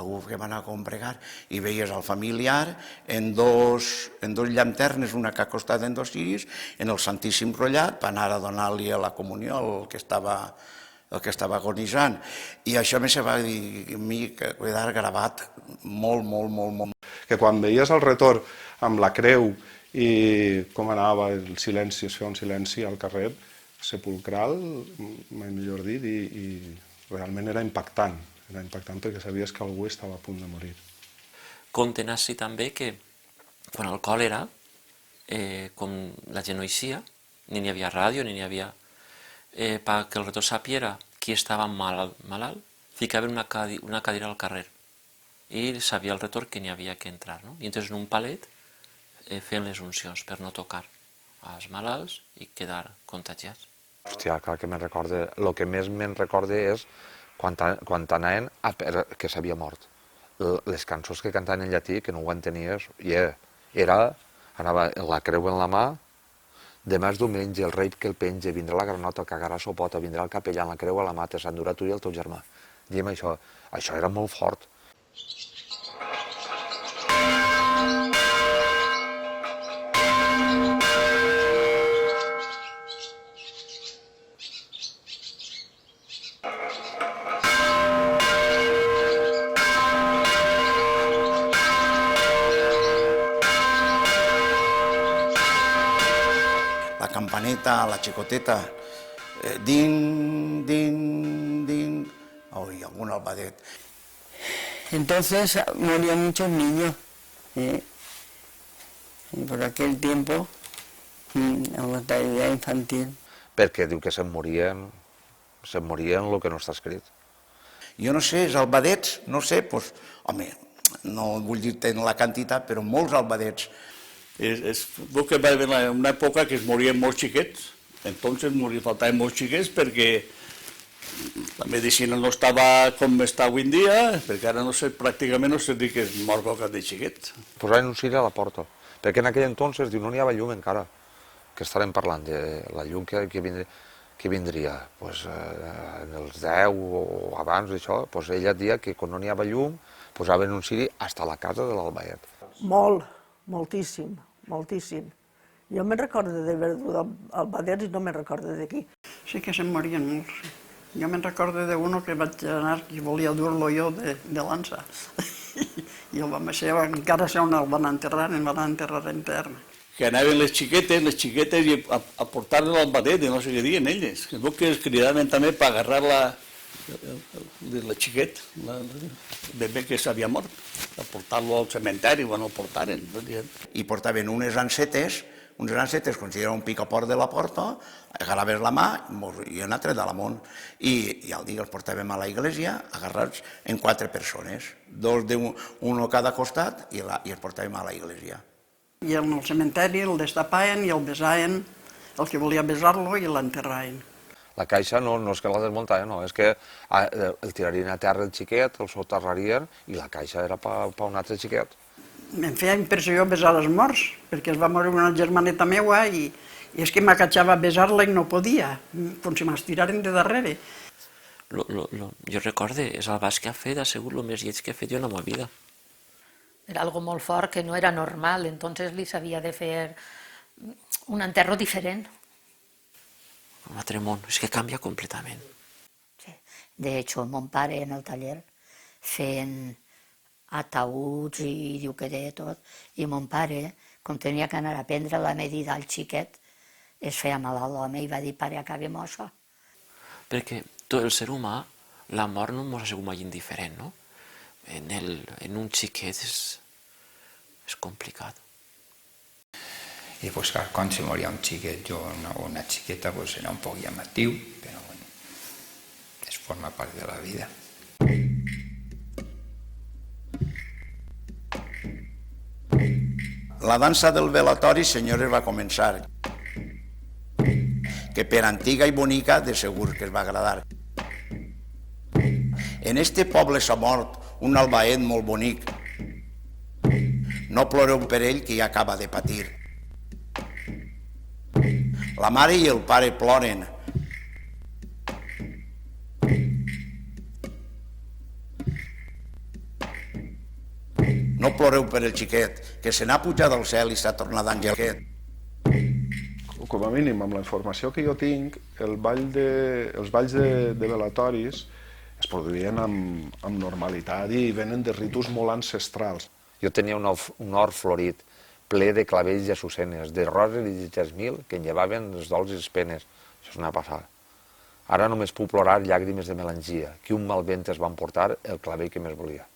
Algú que va anar a combregar i veies el familiar en dos llanternes, una que acostada en dos ciris, en el Santíssim rotllat, per anar a donar-li a la comunió el que estava agonitzant. I això a mi se va dir a mi que quedar gravat molt, molt, molt, molt. Que quan veies el retor amb la creu i com anava el silenci, es feia un silenci al carrer sepulcral, mai millor dit, i realment era impactant. Era impactant perquè sabies que algú estava a punt de morir. Conten així també que quan el còlera, com la gent no eixia, ni n'hi havia ràdio, ni n'hi havia... perquè el retor sapiera qui estava malalt, ficaven una cadira al carrer i sabia el retor que n'hi havia que entrar. I entonces en un palet feien les uncions per no tocar als malalts i quedar contagiats. Hòstia, clar que me'n recorde. El que més me'n recorde és quan anaven que s'havia mort. Les cançons que cantaven en llatí, que no ho entenies, anava la creu en la mà, demà és diumenge, el rei que el penge, vindrà la granota, cagarà sopota, vindrà el capellà amb la creu a la mà, te s'endurà tu i el teu germà. Diem això era molt fort. Campaneta, la xicoteta, din, din, din, y algún albadet. Entonces morían muchos niños, y por aquel tiempo, la mortalidad infantil. Perquè diu que se'n morien el que no està escrit. Jo no sé, els albadets, no sé, doncs, home, no vull dir-te la quantitat, però molts albadets. Veu que va haver una època que es morien molts xiquets, entonces faltaven molts xiquets perquè la medicina no estava com està avui en dia, perquè ara no sé, pràcticament no sé dir que es mor qualque de xiquet. Posaven un ciri a la porta, perquè en aquell entonces diu no n'hi havia llum encara, que estarem parlant de la llum que vindria pues, en els 10 o abans d'això, pues, ella et dia que quan no n'hi havia llum posaven un ciri fins a la casa de l'Albaet. Molt, moltíssim, moltíssim. Jo me'n recordo de Verdú d'Albadet i no me'n recordo d'aquí. Sí que se'n morien molts. Jo me'n recordo d'uno que vaig anar, que volia dur-lo jo de l'ansa. I el vam ser, encara sé on el van enterrar en terra. Que anaven les xiquetes a portar-lo al badet, no sé què diuen elles. Es veu que es cridaven també per agarrar la xiquet, el bebè que s'havia mort, a portar-lo al cementeri, quan el portaren. I portaven unes ancetes, com si era un picaport de la porta, agarraves la mà i un altre de l'amunt. I al dia els portàvem a la iglesia agarrats en 4 persones, un a cada costat, i els portàvem a la iglesia. I en el cementeri el destapaven i el besaven, el que volia besar-lo, i l'enterraven. La caixa no és que la desmuntaven, no, és que el tirarien a terra el xiquet, el soterrarien i la caixa era per un altre xiquet. Em feia impressió besar els morts, perquè es va morir una germaneta meua i és que m'acatxava a besar-la i no podia, com si m'estiraren de darrere. Jo recorde, és el bas que ha fet, ha sigut el més lleig que he fet jo en la meva vida. Era algo molt fort que no era normal, entonces li s'havia de fer un enterro diferent. Un altre món, és que canvia completament. De hecho, mon pare en el taller feien ataüts i diu que de tot, i mon pare, com tenia que anar a prendre la medida al xiquet, es feia malalt l'home i va dir, pare, acabem això. Perquè tot el ser humà, la mort no ens ha sigut mai indiferent, no? En un xiquet és complicat. I pues, clar, quan se moria un xiquet o una xiqueta pues, era un poc llamatiu, però bueno, es forma part de la vida. La dansa del velatori, senyores, va començar, que per antiga i bonica de segur que es va agradar. En este poble s'ha mort un albaet molt bonic. No ploreu per ell, que ja acaba de patir. La mare i el pare ploren. No ploreu per el xiquet, que se n'ha pujat al cel i s'ha tornat àngelquet. Com a mínim, amb la informació que jo tinc, els balls de velatoris es produïen amb normalitat i venen de ritus molt ancestrals. Jo tenia un hort florit, ple de clavells i açucenes, de roses i de jasmil, que en llevaven els dols i les penes. Això és una passada. Ara només puc plorar llàgrimes de melangia, que un mal vent es va emportar el clavell que més volia.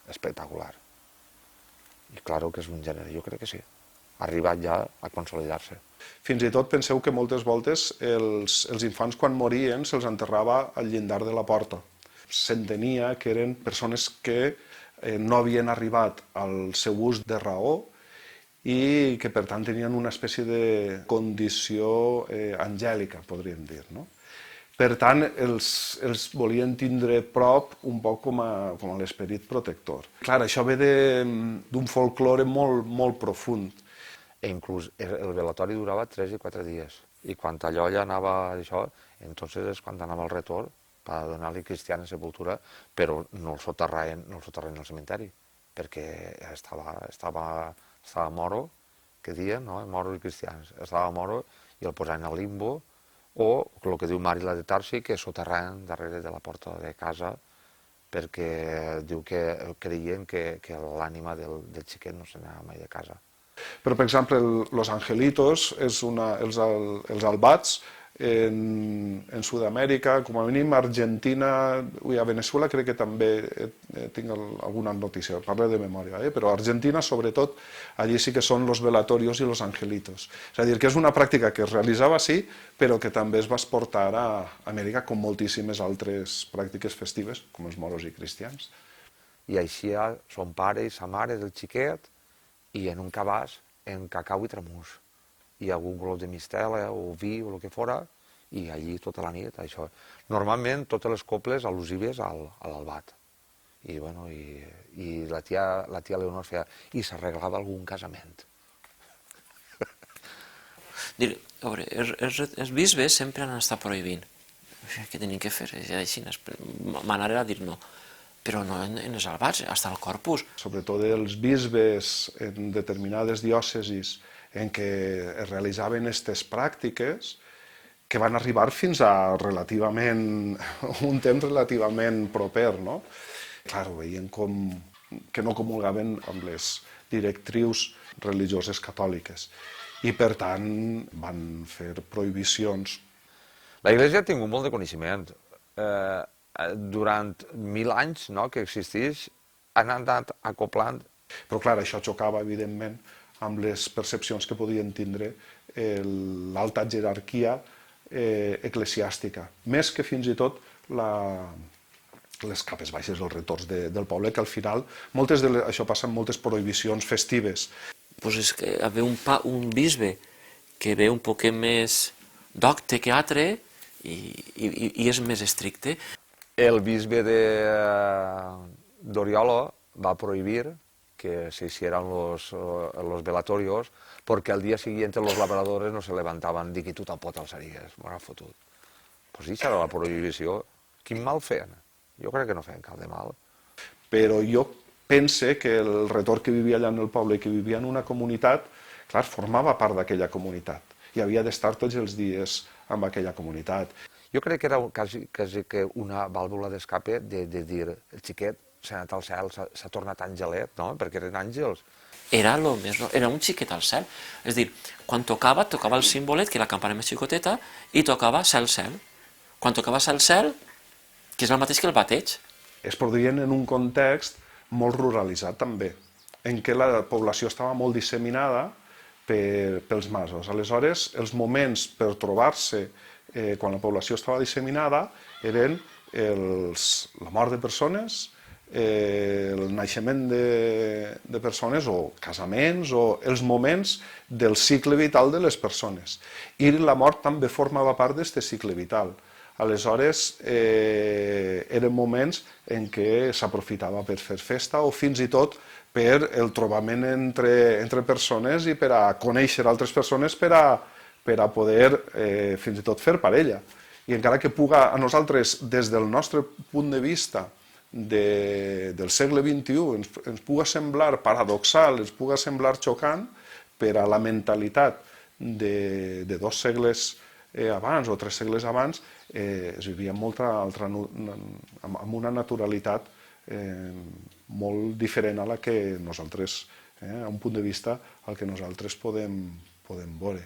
Espectacular. I clar que és un gènere, jo crec que sí. Ha arribat ja a consolidar-se. Fins i tot penseu que moltes voltes els infants quan morien se'ls enterrava al llindar de la porta. S'entenia que eren persones que no havien arribat al seu ús de raó i que per tant tenien una espècie de condició angèlica, podríem dir, no? Per tant, els volien tindre prop un poc com a l'esperit protector. Clar, això ve d'un folklore molt profund. I inclús el velatori durava 3 i 4 dies. I quan allò ja anava això, entonces és quan anava el retorn per donar-li cristiana sepultura, però no el soterraven al cementeri, perquè estava moro, que diuen, no? Moros i cristians. Estava moro i el posaven al limbo, o el que diu Màrila de Tarsi, que soterraven darrere de la porta de casa perquè diu que creien que l'ànima del xiquet no se n'anava mai de casa. Però, per exemple, los angelitos, els albats, en Sud-amèrica, com a mínim a Argentina i a Venezuela crec que també tinc alguna notícia, parlo de memòria, però a Argentina sobretot allí sí que són los velatorios i los angelitos. És a dir, que és una pràctica que es realitzava sí, però que també es va exportar a Amèrica com moltíssimes altres pràctiques festives, com els moros i cristians. I així son pare i sa mare del xiquet i en un cabàs en cacau i tramús. I algun glob de mistela o vi o el que fora, i allí tota la nit, això. Normalment totes les coples al·lusives a l'albat. I la tia Leonor feia, i s'arreglava algun casament. Dir, a veure, els bisbes sempre han estat prohibint. Què tenim que fer? Així, manar era dir no. Però no en els albats, fins al corpus. Sobretot els bisbes en determinades diòcesis en què es realitzaven aquestes pràctiques, que van arribar fins a un temps relativament proper, no? Clar, veien que no comulgaven amb les directrius religioses catòliques i, per tant, van fer prohibicions. La Iglesia ha tingut molt de coneixement. Durant 1000 anys que existeix, han anat acoplant. Però, clar, això xocava, evidentment, amb les percepcions que podien tindre l'alta jerarquia eclesiàstica, més que fins i tot les capes baixes, els retorns del poble, que al final, això passa amb moltes prohibicions festives. Pues és que haver un bisbe que ve un poquet més docte que altre i és més estricte. El bisbe d'Oriola va prohibir que se hicieran los velatorios porque al día siguiente los labradores no se levantaban dic i tu te'l pot alçaries, m'ho ha fotut. Pues això era la prohibició. Quin mal feien? Jo crec que no feien cap de mal. Però jo pense que el retor que vivia allà en el poble, que vivia en una comunitat, clar, formava part d'aquella comunitat i havia d'estar tots els dies amb aquella comunitat. Jo crec que era quasi que una vàlvula d'escape de dir el xiquet s'ha anat al cel, s'ha tornat angelet, no? Perquè eren àngels. Era un xiquet al cel. És a dir, quan tocava el símbolet, que era la campana més xicoteta, i tocava cel, cel. Quan tocava cel, cel, que és el mateix que el bateig. Es produïen en un context molt ruralitzat també, en què la població estava molt disseminada pels masos. Aleshores, els moments per trobar-se quan la població estava disseminada eren la mort de persones, el naixement de persones o casaments o els moments del cicle vital de les persones. I la mort també formava part d'aquest cicle vital. Aleshores, eren moments en què s'aprofitava per fer festa o fins i tot per el trobament entre persones i per a conèixer altres persones per a poder fins i tot fer parella. I encara que puga a nosaltres, des del nostre punt de vista del segle XXI, ens puga semblar paradoxal, ens puga semblar xocant, per a la mentalitat de 2 segles abans o 3 segles abans es vivia amb una naturalitat molt diferent a la que nosaltres, a un punt de vista, al que nosaltres podem veure.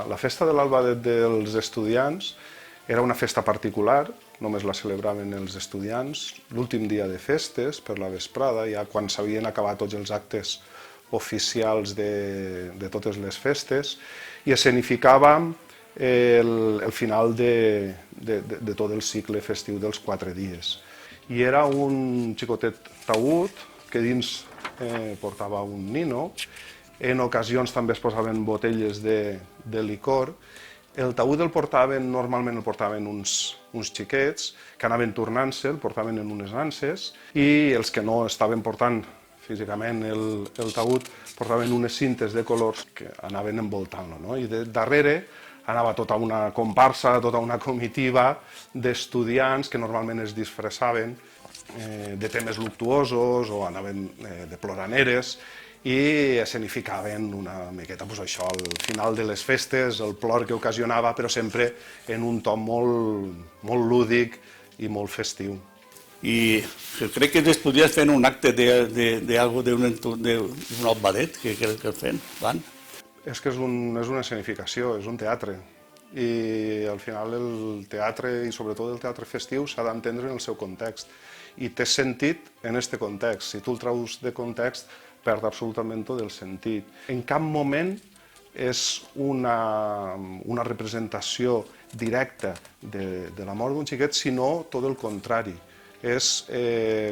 La festa de l'alba dels estudiants era una festa particular, només la celebraven els estudiants, l'últim dia de festes, per la vesprada, ja quan s'havien acabat tots els actes oficials de totes les festes, i escenificava el final de tot el cicle festiu dels 4 dies. I era un xicotet taüt que dins portava un nino. En ocasions també es posaven botelles de licor. El taüt normalment el portaven uns xiquets que anaven tornant-se, el portaven en unes nanses, i els que no estaven portant físicament el taüt portaven unes cintes de colors que anaven envoltant-lo. I darrere anava tota una comparsa, tota una comitiva d'estudiants que normalment es disfressaven de temes luctuosos o anaven de ploraneres i escenificaven una miqueta això, al final de les festes, el plor que ocasionava, però sempre en un to molt lúdic i molt festiu. I crec que t'estudies fent un acte d'un ballet que fem, van? És que és una escenificació, és un teatre. I al final el teatre, i sobretot el teatre festiu, s'ha d'entendre en el seu context. I té sentit en aquest context. Si tu el treus de context, perd absolutament tot el sentit. En cap moment és una representació directa de la mort d'un xiquet, sinó tot el contrari. És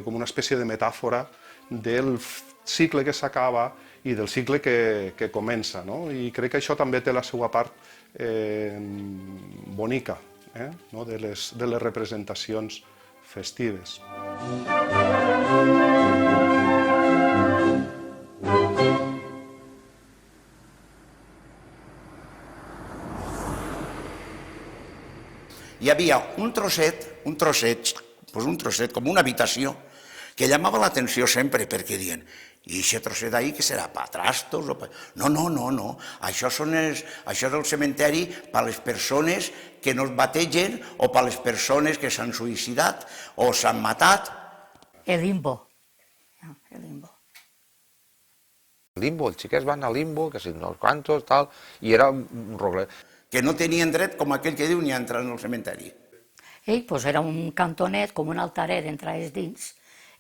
com una espècie de metàfora del cicle que s'acaba i del cicle que comença. I crec que això també té la seva part bonica, no? de les representacions festives. Hi havia un trosset, com una habitació, que llamava l'atenció sempre, perquè diuen, i aquest trosset ahí que serà, pa trastos? No, això és el cementeri per a les persones que no es bategen o per a les persones que s'han suïcidat o s'han matat. El limbo. Limbo, els xiquets van a limbo, que si no quantos, tal, i era un rogle. Que no tenien dret, com aquell que diu, ni a entrar en el cementeri. Doncs era un cantonet, com un altaret, entraves dins.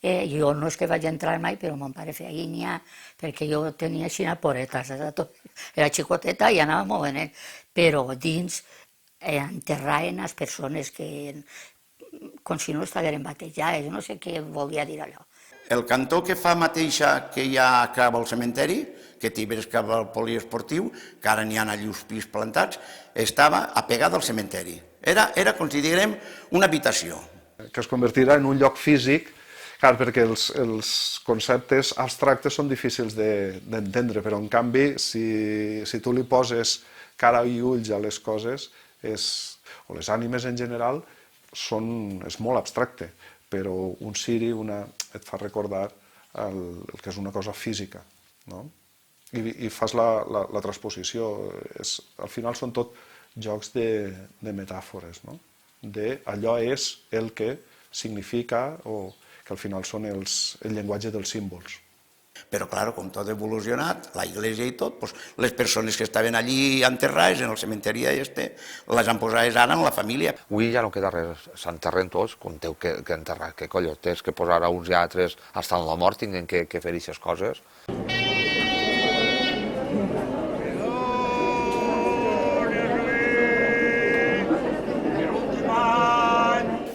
Jo no és que vaig entrar mai, però mon pare feia guinya, perquè jo tenia així poretes, era xicoteta i anava movent, però dins enterraven les persones que, com si no estigueren batejades, no sé què volia dir allò. El cantó que fa mateixa que hi ha cap al cementeri, que tibres cap al poliesportiu, que ara n'hi ha allà uns pis plantats, estava apegat al cementeri. Era, considerem, una habitació. Que es convertirà en un lloc físic, clar, perquè els conceptes abstractes són difícils d'entendre, però en canvi, si tu li poses cara i ulls a les coses, o les ànimes en general, és molt abstracte, però un ciri et fa recordar el que és una cosa física, no? I fas la transposició. Al final són tot jocs de metàfores, no? Allò és el que significa o que al final són el llenguatge dels símbols. Però, clar, com tot ha evolucionat, la iglesia i tot, les persones que estaven allí enterrades en el cementeri les han posades ara en la família. Avui ja no queda res, s'enterren tots, compteu que enterrar, que collons, tens que posar a uns i altres, fins en la mort tinguin que fer aquestes coses.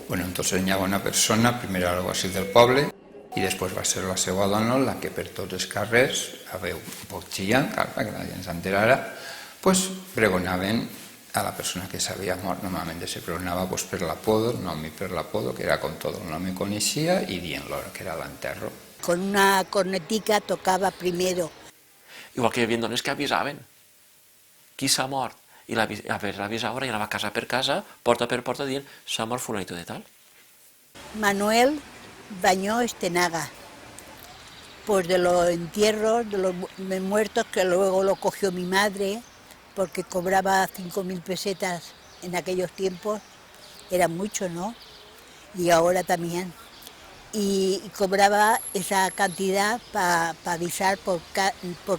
Bueno, entonces hi havia una persona, primer era l'alguacil del poble, i després va ser la seva dona la que per tots els carrers, a veu un poc xillant, perquè la gent s'enterara, pregonaven a la persona que s'havia mort. Normalment se pregonava per l'apodo, el nom i per l'apodo, que era com tot el nom que coneixia, i dient l'hora que era l'enterro. Con una cornetica tocava primero. Igual que hi havia dones que avisaven qui s'ha mort, i l'avisava i anava casa per casa, porta per porta, dient s'ha mort fulanito de tal. Manuel bañó Estenaga, pues de los entierros, de los muertos, que luego lo cogió mi madre, porque cobraba 5.000 pesetas en aquellos tiempos, era mucho, ¿no? Y ahora también. Y cobraba esa cantidad para avisar por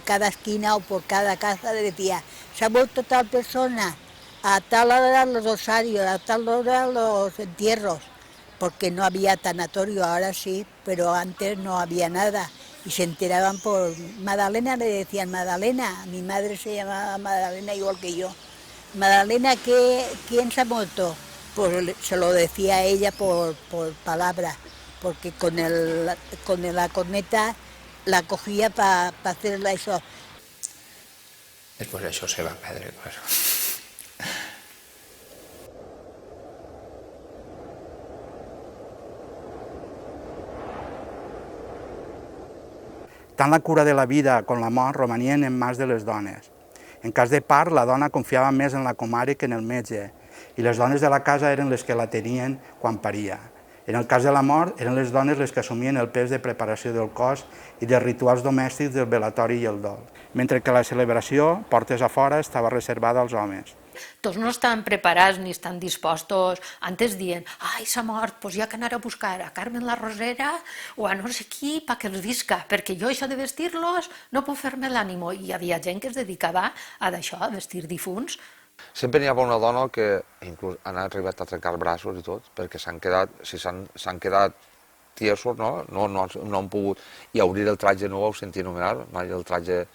cada esquina o por cada casa, decía, se ha muerto tal persona, a tal hora los rosarios, a tal hora los entierros, porque no había tanatorio, ahora sí, pero antes no había nada. Y se enteraban por Madalena, le decían Madalena, mi madre se llamaba Madalena igual que yo. Madalena, ¿quién se ha muerto? Pues se lo decía ella por palabra, porque con la corneta la cogía para hacerla eso. Després això se va perdre, claro. Tant la cura de la vida com la mort romanien en mans de les dones. En cas de part, la dona confiava més en la comare que en el metge, i les dones de la casa eren les que la tenien quan paria. En el cas de la mort, eren les dones les que assumien el pes de preparació del cos i dels rituals domèstics del velatori i el dol, mentre que la celebració, portes a fora, estava reservada als homes. Tots no estan preparats ni estan dispostos. Antes dient, ai, s'ha mort, doncs hi ha que anar a buscar a Carmen la Rosera o a no sé qui perquè els visca, perquè jo això de vestir-los no puc fer-me l'ànimo. I hi havia gent que es dedicava a d'això, a vestir difunts. Sempre n'hi ha una dona que inclús han arribat a trencar braços i tot, perquè s'han quedat tiesos, no han pogut, i obrir el tratge no ho heu sentit anomenar, mai el tratge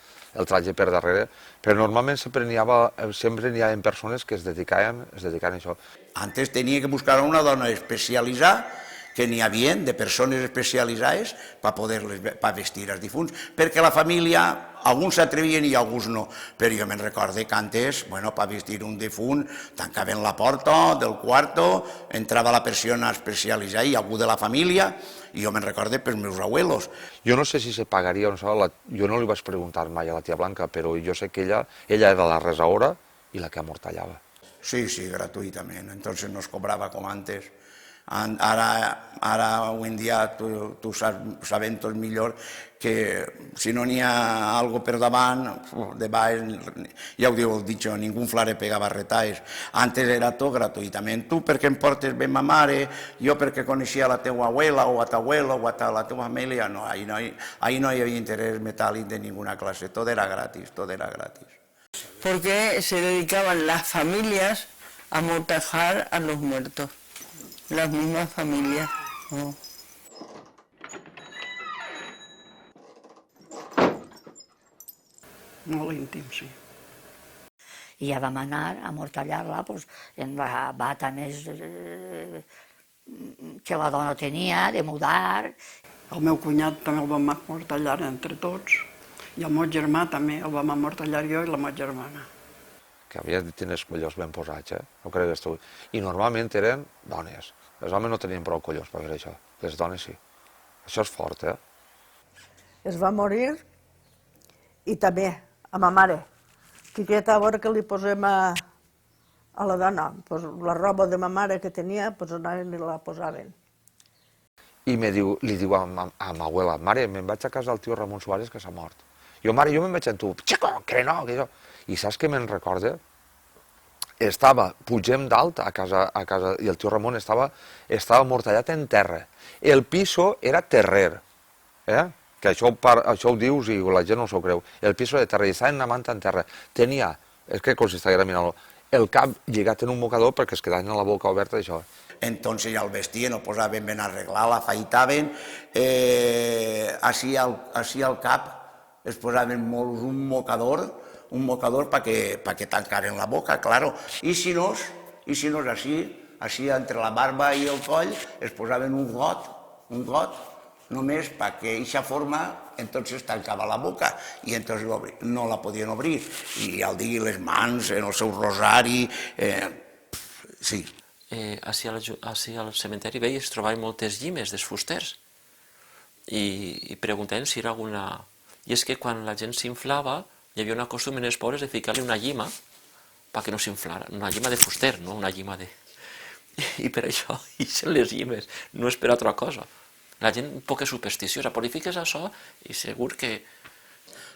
per darrere, però normalment sempre n'hi havia persones que es dedicaven a això. Antes tenia que buscar una dona especialitzada que n'hi havia de persones especialitzades per vestir els difunts, perquè la família, alguns s'atrevien i alguns no, però jo me'n recorde que antes, per vestir un difunt, tancaven la porta del quarto, entrava la persona especialitzada i algú de la família, i jo me'n recorde pels meus abuelos. Jo no sé si se pagaria o no, jo no li vaig preguntar mai a la tia Blanca, però jo sé que ella era la resaora i la que amortallava. Sí, gratuïtament, entonces no es cobrava com antes. Ara, avui en dia, tu sabem tot millor que si no n'hi ha algo per davant, de baix, ja ho diu el dicho, ningú flare pegava retaes. Antes era tot gratuïtament. Tu perquè em portes bé ma mare, jo perquè coneixia la teua abuela o a ta abuela o a la teua família, no, ahí no hi havia interès metàl·lic de ninguna clase, tot era gratis, tot era gratis. Porque se dedicaban las familias a amortajar a los muertos, las mismas familias. Oh. Molt íntim, sí. I ja vam anar a amortallar-la en la bata més que la dona tenia, de mudar. El meu cunyat també el vam amortallar entre tots, i el meu germà també el vam amortallar jo i la meva germana. Que havia de tenir els collons ben posats, no cregues tu. I normalment eren dones. Els homes no tenien prou collons per fer això, les dones sí. Això és fort, Es va morir i també a ma mare. Quiqueta, a veure què li posem a la dona. La roba de ma mare que tenia, anaven i la posaven. I li diu a ma abuela, mare, me'n vaig a casa del tio Ramon Suárez que s'ha mort. Jo, mare, jo me'n vaig amb tu, xico, que no, que això. I saps què me'n recorda? Pugem dalt a casa i el tio Ramon estava amortallat en terra. El piso era terrer, que això ho dius i la gent no s'ho creu. El piso de terra, i estaven amant en terra. Tenia, és que com si estiguera mirant-lo, el cap lligat en un mocador perquè es quedaven a la boca oberta d'això. Entonces ja el vestien, el posaven ben arreglat, l'afaitaven, així al cap es posaven molts un mocador perquè tancaren la boca, claro. I si no, així entre la barba i el coll es posaven un got, només perquè aquesta forma entonces tancava la boca i entonces no la podien obrir. I ja el digui les mans, en el seu rosari, sí. Així al cementeri veies trobar moltes llimes dels fusters i preguntaven si era alguna... I és que quan la gent s'inflava hi havia una costum en els pobres de ficar-li una llima perquè no s'inflara, una llima de fuster, no una llima de... I per això ixen les llimes, no és per altra cosa. La gent un poc supersticiosa, però li fiques això i segur que...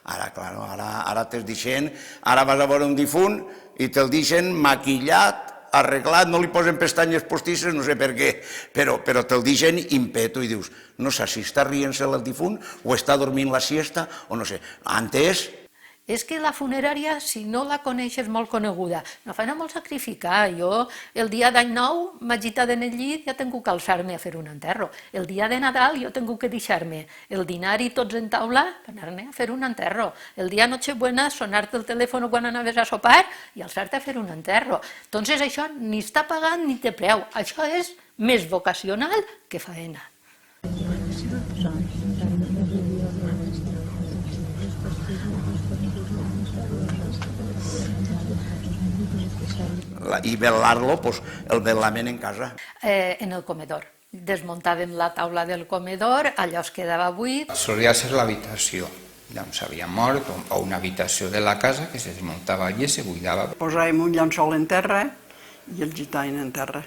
Ara, clar, ara te'l deixen, ara vas a veure un difunt i te'l deixen maquillat, arreglat, no li posen pestanyes postisses, no sé per què, però te'l deixen impeto i dius, no sé si està rient-se el difunt o està dormint la siesta o no sé. Antes... És que la funerària, si no la coneixes, és molt coneguda. No fa molt sacrificar. Jo, el dia d'any nou, m'agitada en el llit, ja tengo que alçar-me a fer un enterro. El dia de Nadal, jo tengo que deixar-me el dinari tots en taula per anar-ne a fer un enterro. El dia Nochebuena, sonar-te el telèfon quan anaves a sopar i alçar-te a fer un enterro. Entonces això ni està pagat ni té preu. Això és més vocacional que faena. I velar-lo, el velament en casa. En el comedor. Desmuntàvem la taula del comedor, allò es quedava buit. Solia ser l'habitació d'on s'havia mort o una habitació de la casa que se desmuntava allí i se buidava. Posàvem un llençol en terra i el gitaven en terra.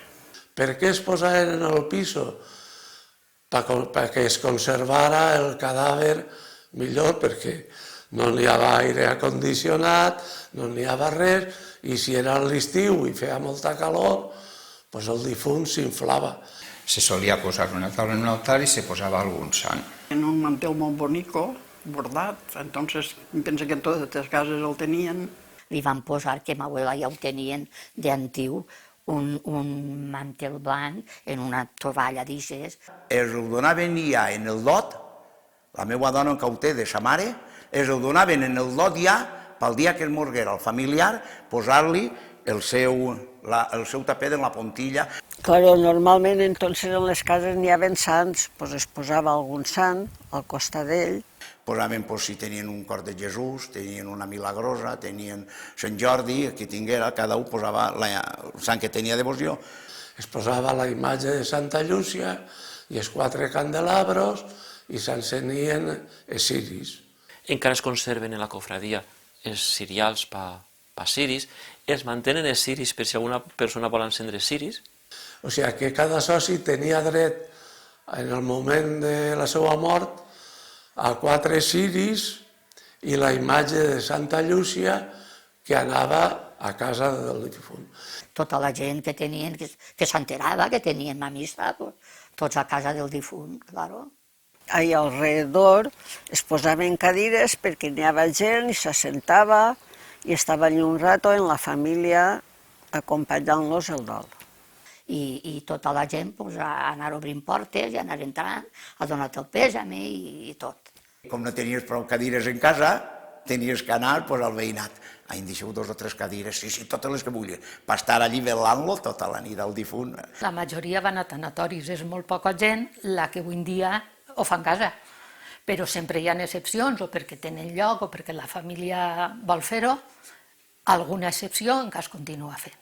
Per què es posaven en el piso? Perquè es conservara el cadàver millor, perquè no n'hi havia aire acondicionat, no n'hi havia res, i si era l'estiu i feia molta calor, doncs el difunt s'inflava. Se solia posar una taula en un altar i se posava algun sant. En un mantel molt bonico, bordat, entonces penso que en totes les cases el tenien. Li van posar, que ma abuela ja ho tenien d'antiu, un mantel blanc en una tovalla d'aixes. Els ho donaven ja en el dot, la meva dona que ho té de sa mare, els ho donaven en el dot ja, pel dia que es morguera el familiar, posar-li el seu tapet en la puntilla. Claro, normalment entonces en les cases n'hi havia sants, pues es posava algun sant al costat d'ell. Posaven, si tenien un cor de Jesús, tenien una milagrosa, tenien Sant Jordi, qui tinguera, cada un posava el sant que tenia devoció. Es posava la imatge de Santa Llúcia i els 4 candelabros i s'encenien els ciris. Encara es conserven en la cofradia els cirials pa ciris, es mantenen els ciris per si alguna persona vol encendre ciris. O sigui que cada soci tenia dret, en el moment de la seva mort, a 4 ciris i la imatge de Santa Llúcia que anava a casa del difunt. Tota la gent que tenien, que s'enterava, que tenien la missa, tots a casa del difunt, claro. Ahí alrededor es posaven cadires perquè n'hi havia gent i s'assentava i estava allí un rato en la família acompanyant-los el dol. I tota la gent a anar obrint portes i a anar entrant, a donar-te el pèsame i tot. Com no tenies prou cadires en casa, tenies que anar al veïnat. Em deixeu 2 o 3 cadires, sí, totes les que vulguis, per estar allí velant-lo tota la nit al difunt. La majoria van a tanatoris, és molt poca gent la que avui en dia ho fa en casa, però sempre hi ha excepcions, o perquè tenen lloc, o perquè la família vol fer-ho, alguna excepció en cas continua fent.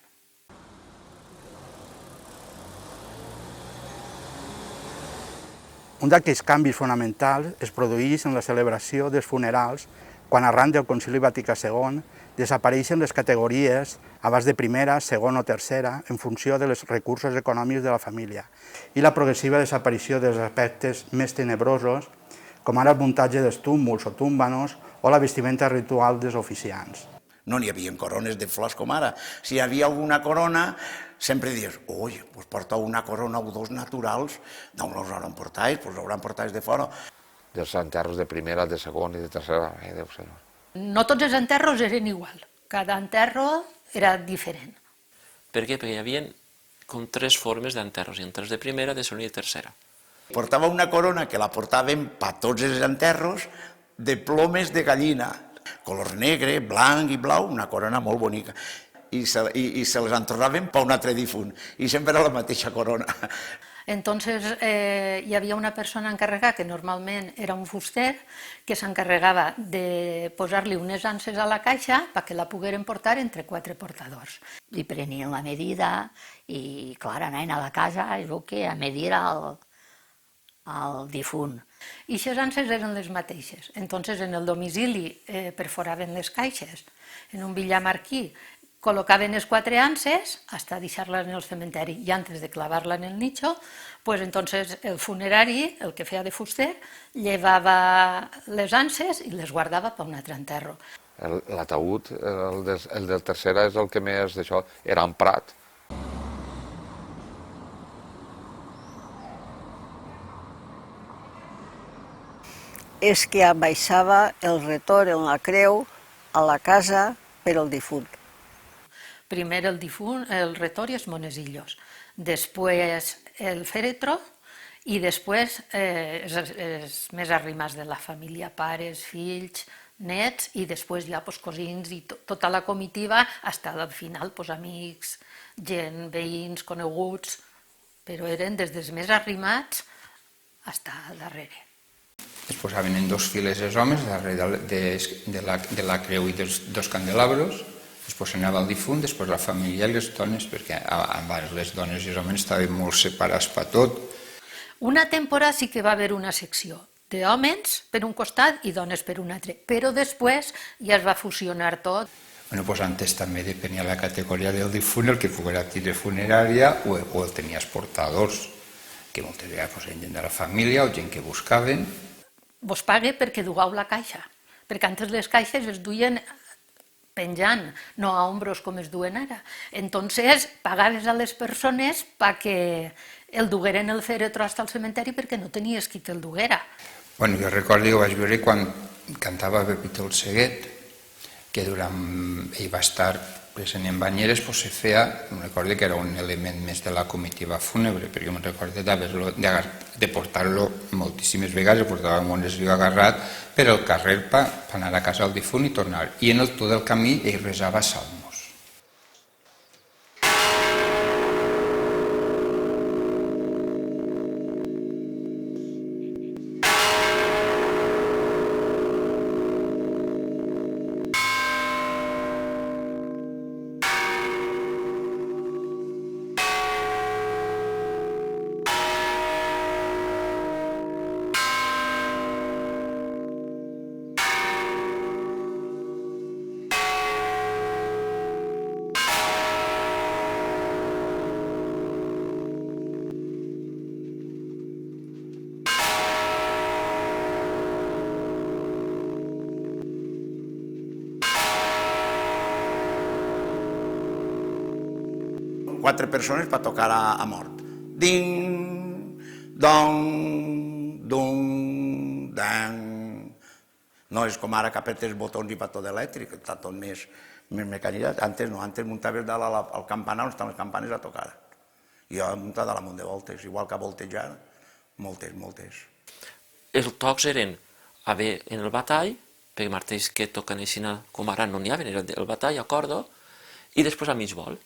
Un d'aquells canvis fonamentals es produeix en la celebració dels funerals quan arran del Concili Vaticà II desapareixen les categories abans de primera, segona o tercera en funció dels recursos econòmics de la família i la progressiva desaparició dels aspectes més tenebrosos com ara el muntatge dels túmuls o túmbanos o la vestimenta ritual dels oficiants. No n'hi havia corones de flors com ara. Si hi havia alguna corona, sempre dius, ui, doncs portau una corona o 2 naturals, d'on els hauran portat? Doncs hauran portat de fora. Dels enterros de primera, de segona i de tercera, deu ser. No tots els enterros eren igual, cada enterro era diferent. Per què? Perquè hi havia com 3 formes d'enterros, enterros de primera, de segona i de tercera. Portava una corona que la portaven per tots els enterros de plomes de gallina, color negre, blanc i blau, una corona molt bonica. I se les entornaven per un altre difunt, i sempre era la mateixa corona. Entonces hi havia una persona encarregada, que normalment era un fuster, que s'encarregava de posar-li unes anses a la caixa perquè la pogueren portar entre 4 portadors. Li prenien la medida i, clar, anaven a la casa a medir al difunt. I aquestes anses eren les mateixes. Entonces en el domicili perforaven les caixes en un billar marquí, col·locaven les 4 anses fins a deixar-la en el cementeri i antes de clavar-la en el nicho, pues entonces el funerari, el que feia de fuster, llevava les anses i les guardava per un altre enterro. L'ataúd, el del tercera, és el que més d'això, era emprat. És que abaixava el retorn en la creu a la casa per al difunt. Primer el retor i els monesillos, després el féretro i després els més arrimats de la família, pares, fills, nets i després ja cosins i tota la comitiva fins al final, amics, gent, veïns, coneguts, però eren des dels més arrimats fins darrere. Es posaven en 2 files els homes darrere de la creu i dels 2 candelabros, després anava el difunt, després la família i les dones, perquè abans les dones i els homes estaven molt separats per tot. Una temporada sí que va haver una secció d'homes per un costat i dones per un altre, però després ja es va fusionar tot. Antes també depenia la categoria del difunt, el que poguera tenir funerària o el tenies portadors, que moltes vegades eren gent de la família o gent que buscaven. Vos pague perquè dugueu la caixa, perquè antes les caixes es duien penjant, no a hombros com es duen ara. Entonces pagaves a les persones perquè el dugueren el féretro fins al cementeri perquè no tenies qui te'l duguera. Jo recordo que ho vaig veure quan cantava Pepito el Seguet, que ell va estar present en banyeres, se feia, em recordo que era un element més de la comitiva fúnebre, perquè em recordo de portar-lo moltíssimes vegades, portava un monesliu agarrat per al carrer per anar a casa del difunt i tornar. I en tot el camí ell resava salmos. 4 persones per tocar a mort. Ding, dong, dung, dang. No és com ara que apretes botons i va tot elèctric, està tot més mecanitzat. Antes no, antes muntaves dalt al campanar on estan les campanes a tocar. Jo he muntat a la munt de voltes, igual que a voltejar, moltes. Els tocs eren haver en el batall, perquè martells que toquen així com ara no n'hi havia, era el batall, acordo, i després a mig vol.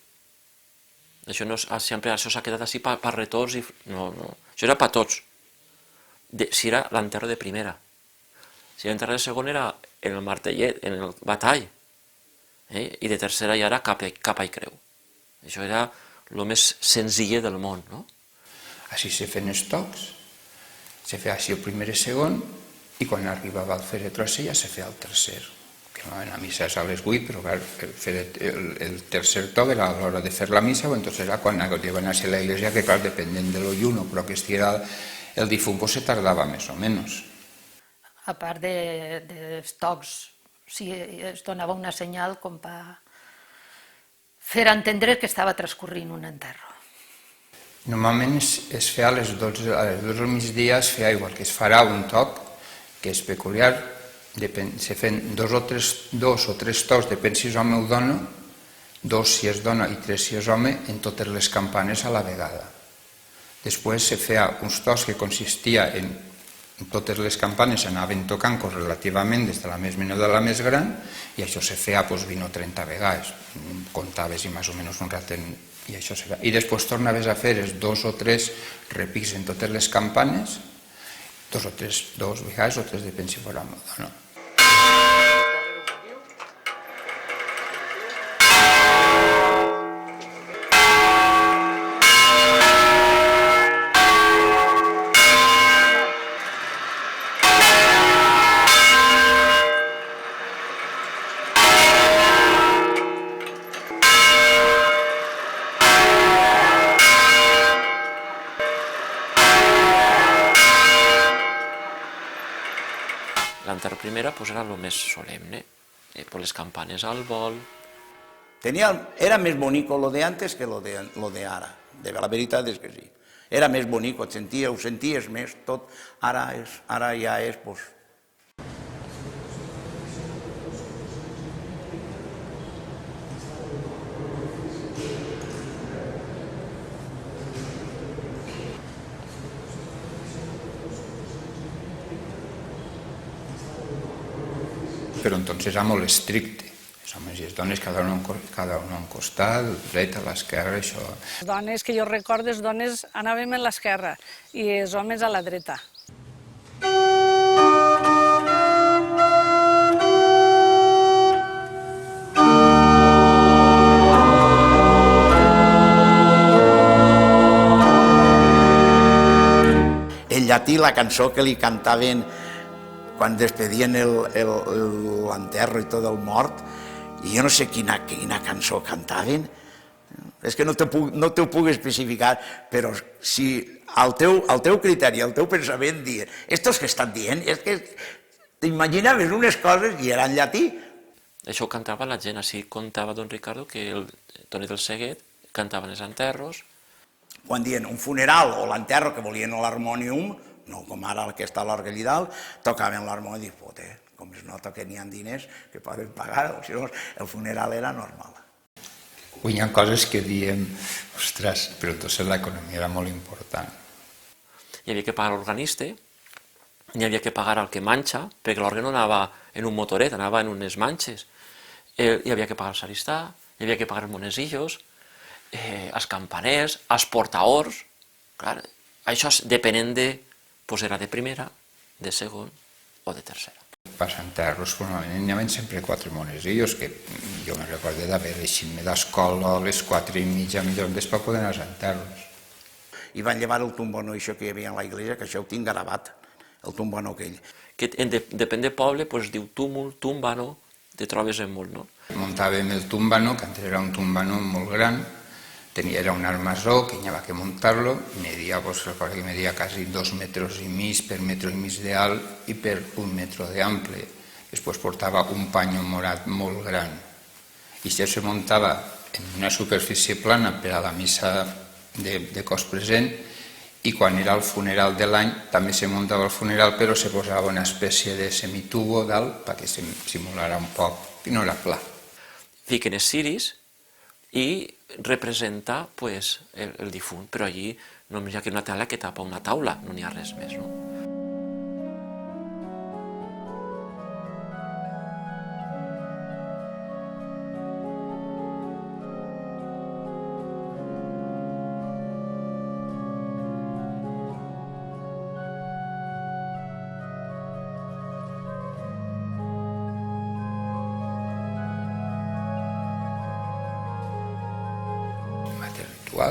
Això no, sempre això s'ha quedat així per retorns, no, això era per tots. Si era l'enterro de primera. Si l'enterro de segona era en el martellet, en el batall, i de tercera ja era capa i creu. Això era el més senzill del món, no? Així se feien els tocs, se feia així el primer i el segon, i quan arribava el féretro ja se feia el tercer. Que la missa és a les 8, però el tercer toc era a l'hora de fer la missa, o entonces era quan llevan a ser la iglesia, que clar, depenent de l'oyuno, però que estigui el difunt, pues se tardava més o menys. A part dels tocs, es donava una senyal com per fer entendre que estava transcorrint un enterro. Normalment es feia a les 12 del migdia, es feia igual que es farà un toc, que és peculiar, se fan 2 o 3 tocs, depèn si és home o dona, 2 si és dona i 3 si és home, en totes les campanes a la vegada. Després se feia uns tocs que consistia en totes les campanes anaven tocant correlativament des de la més menor a la més gran, i això se feia 20 o 30 vegades, comptaves i més o menys un ratet, i això se feia. I després tornaves a fer els 2 o 3 repics en totes les campanes, 2 vegades o 3, depèn si fos home o dona. L'enterro primera era el més solemne, les campanes al vol. Era més bonico lo de antes que lo de ara. La veritat és que sí. Era més bonico, ho senties més tot. Ara ja és... Però entonces era molt estricte. Els homes i les dones, cada un a un costat, dret a l'esquerra, això. Les dones que jo recordo, les dones anàvem a l'esquerra i els homes a la dreta. En llatí, la cançó que li cantaven quan despedien l'enterro i tot el mort, i jo no sé quina cançó cantaven, és que no t'ho puc especificar, però si el teu criteri, el teu pensament dient, estos que estan dient, és que t'imaginaves unes coses i era en llatí. Això ho cantava la gent, així contava don Ricardo que el Toni del Seguet cantava en els enterros. Quan diuen un funeral o l'enterro que volien l'harmònium, no com ara el que està a l'orgue allà dalt, tocaven l'harmònium i dius, com es nota que n'hi ha diners que poden pagar, o si no, el funeral era normal. Hi ha coses que diem, ostres, però entonces l'economia era molt important. Hi havia que pagar l'organista, hi havia que pagar el que manxa, perquè l'orgue no anava en un motoret, anava en unes manxes. Hi havia que pagar el saristà, hi havia que pagar els monesillos, els campaners, els portaors. Clar, això depenent de... era de primera, de segon o de tercera. Per enterros, normalment n'hi havia sempre 4 monesillos, que jo me recordo d'haver deixat-me d'escola a les 4:30 milions per poder anar als enterros. I van llevar el tombono això que hi havia a la iglesia, que això ho tinc gravat, el tombono aquell. Que depèn de poble, es diu túmul, tumbano, te trobes en molt, no? Muntàvem el tumbano, que antes era un tumbano molt gran, era un armasó que n'hi havia que muntar-lo, recordo que media quasi 2,5 metres per 1,5 metres d'alt i per 1 metre d'ample. Després portava un panyo morat molt gran. I això se muntava en una superfície plana per a la missa de cos present, i quan era el funeral de l'any també se muntava el funeral, però se posava una espècie de semitubo dalt perquè simulara un poc, i no era pla. Fiquen els ciris i representa el difunt, però allí només hi ha una tela que tapa una taula, no n'hi ha res més, no?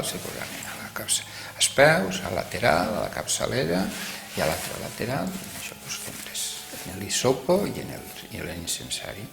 Se posaven als peus, al lateral, a la capçalera i a l'altre lateral. Això en l'hisopo i en l'incensari.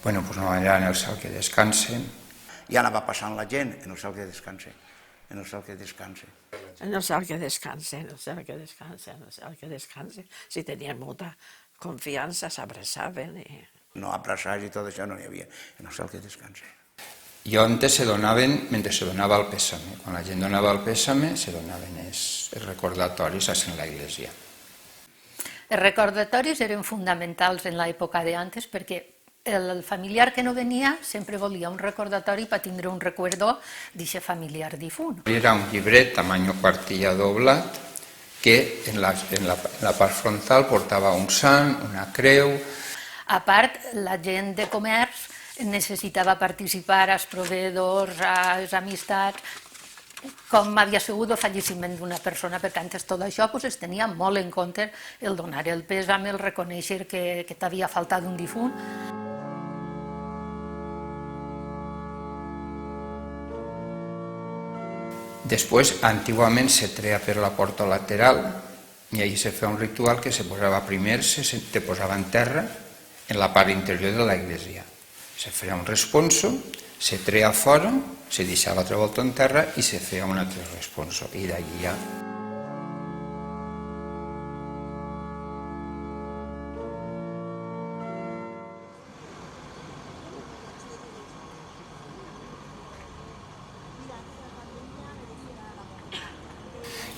Bueno, pues no era en el cel que descanse. I anava passant la gent en el cel que descanse, en el cel que descanse. En el cel que descanse, en el cel que descanse, en el cel que descanse. Si tenien molta confiança, s'abraçaven. No abraçar i tot això no n'hi havia, en el cel que descanse. I antes se donaven, mentre se donava el pèsame. Quan la gent donava el pèsame, se donaven els recordatoris en l'església. Els recordatoris eren fonamentals en l'època d'antes perquè el familiar que no venia sempre volia un recordatori per tindre un recuerdo d'aquest familiar difunt. Era un llibret tamany quartilla doblat que en la part frontal portava un sant, una creu. A part, la gent de comerç necessitava participar als proveïdors, a les amistats, com havia sigut el falleciment d'una persona, perquè antes tot això es tenia molt en compte el donar el pèsam, el reconèixer que t'havia faltat un difunt. Després, antigament se treia per la porta lateral i allí se feia un ritual que se posava primer, te posava en terra en la part interior de l'església. Se feia un responso, se treia fora, se deixava altra volta en terra i se feia un altre responso. I d'allí ja...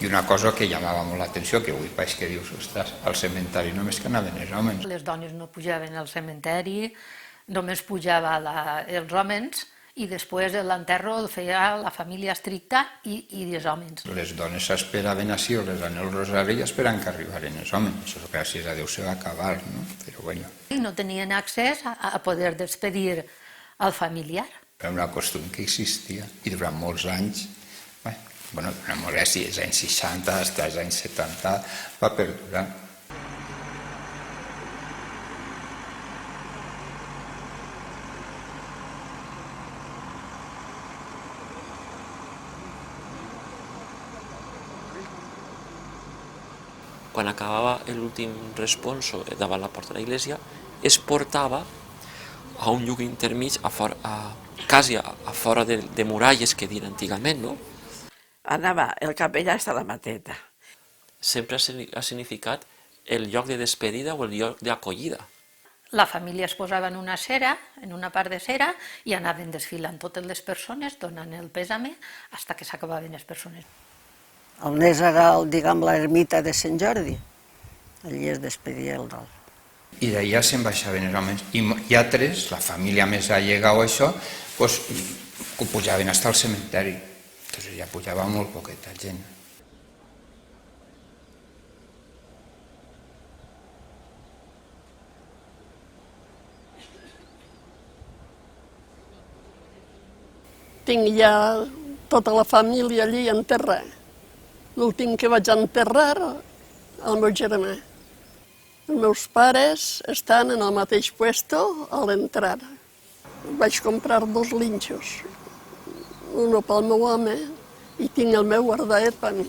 I una cosa que llamava molt l'atenció, que avui veig que dius, ostres, al cementeri només que anaven els homes. Les dones no pujaven al cementeri, només pujava els homes i després l'enterro el feia la família estricta i els homes. Les dones s'esperaven així, o les dones el rosari i esperaven que arribaren els homes. Això gràcies a Déu se va acabar, no? Però bueno. I no tenien accés a poder despedir al familiar. Era una costum que existia i durant molts anys, bueno, durant molts anys, els anys 60 fins als anys 70 va perdurar. Quan acabava l'últim responso davant la porta de l'església, es portava a un lloc intermig, quasi a fora de muralles que diuen antigament, no? Anava el capellà hasta la mateta. Sempre ha significat el lloc de despedida o el lloc d'acollida. La família es posava en una cera, en una part de cera, i anaven desfilant totes les persones, donant el pèsame, fins que s'acabaven les persones. On és ara, diguem, l'ermita de Sant Jordi, allí es despedia el dol. I d'allà se'n baixaven els homes. I altres, la família més allega o això, ho pujaven fins al cementeri. Entonces ja pujava molt poqueta gent. Tinc ja tota la família allí enterrar. L'últim que vaig enterrar, el meu germà. Els meus pares estan en el mateix puesto a l'entrada. Vaig comprar 2 linxos. Uno pel meu home i tinc el meu guardaet per mi.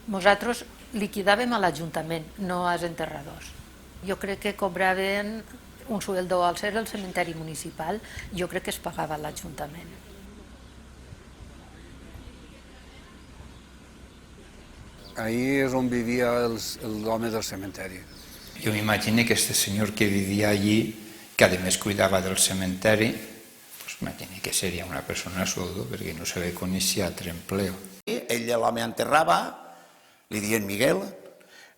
Nosaltres liquidàvem a l'Ajuntament, no als enterradors. Jo crec que cobraven un sueldo al ser el cementeri municipal, jo crec que es pagava a l'Ajuntament. Ahí és on vivia l'home del cementeri. Jo m'imagino que este senyor que vivia allí, que a més cuidava del cementeri, pues m'imagino que seria una persona sueldo, perquè no se le coneixia altre empleo. Ell l'home enterrava, li diuen Miguel,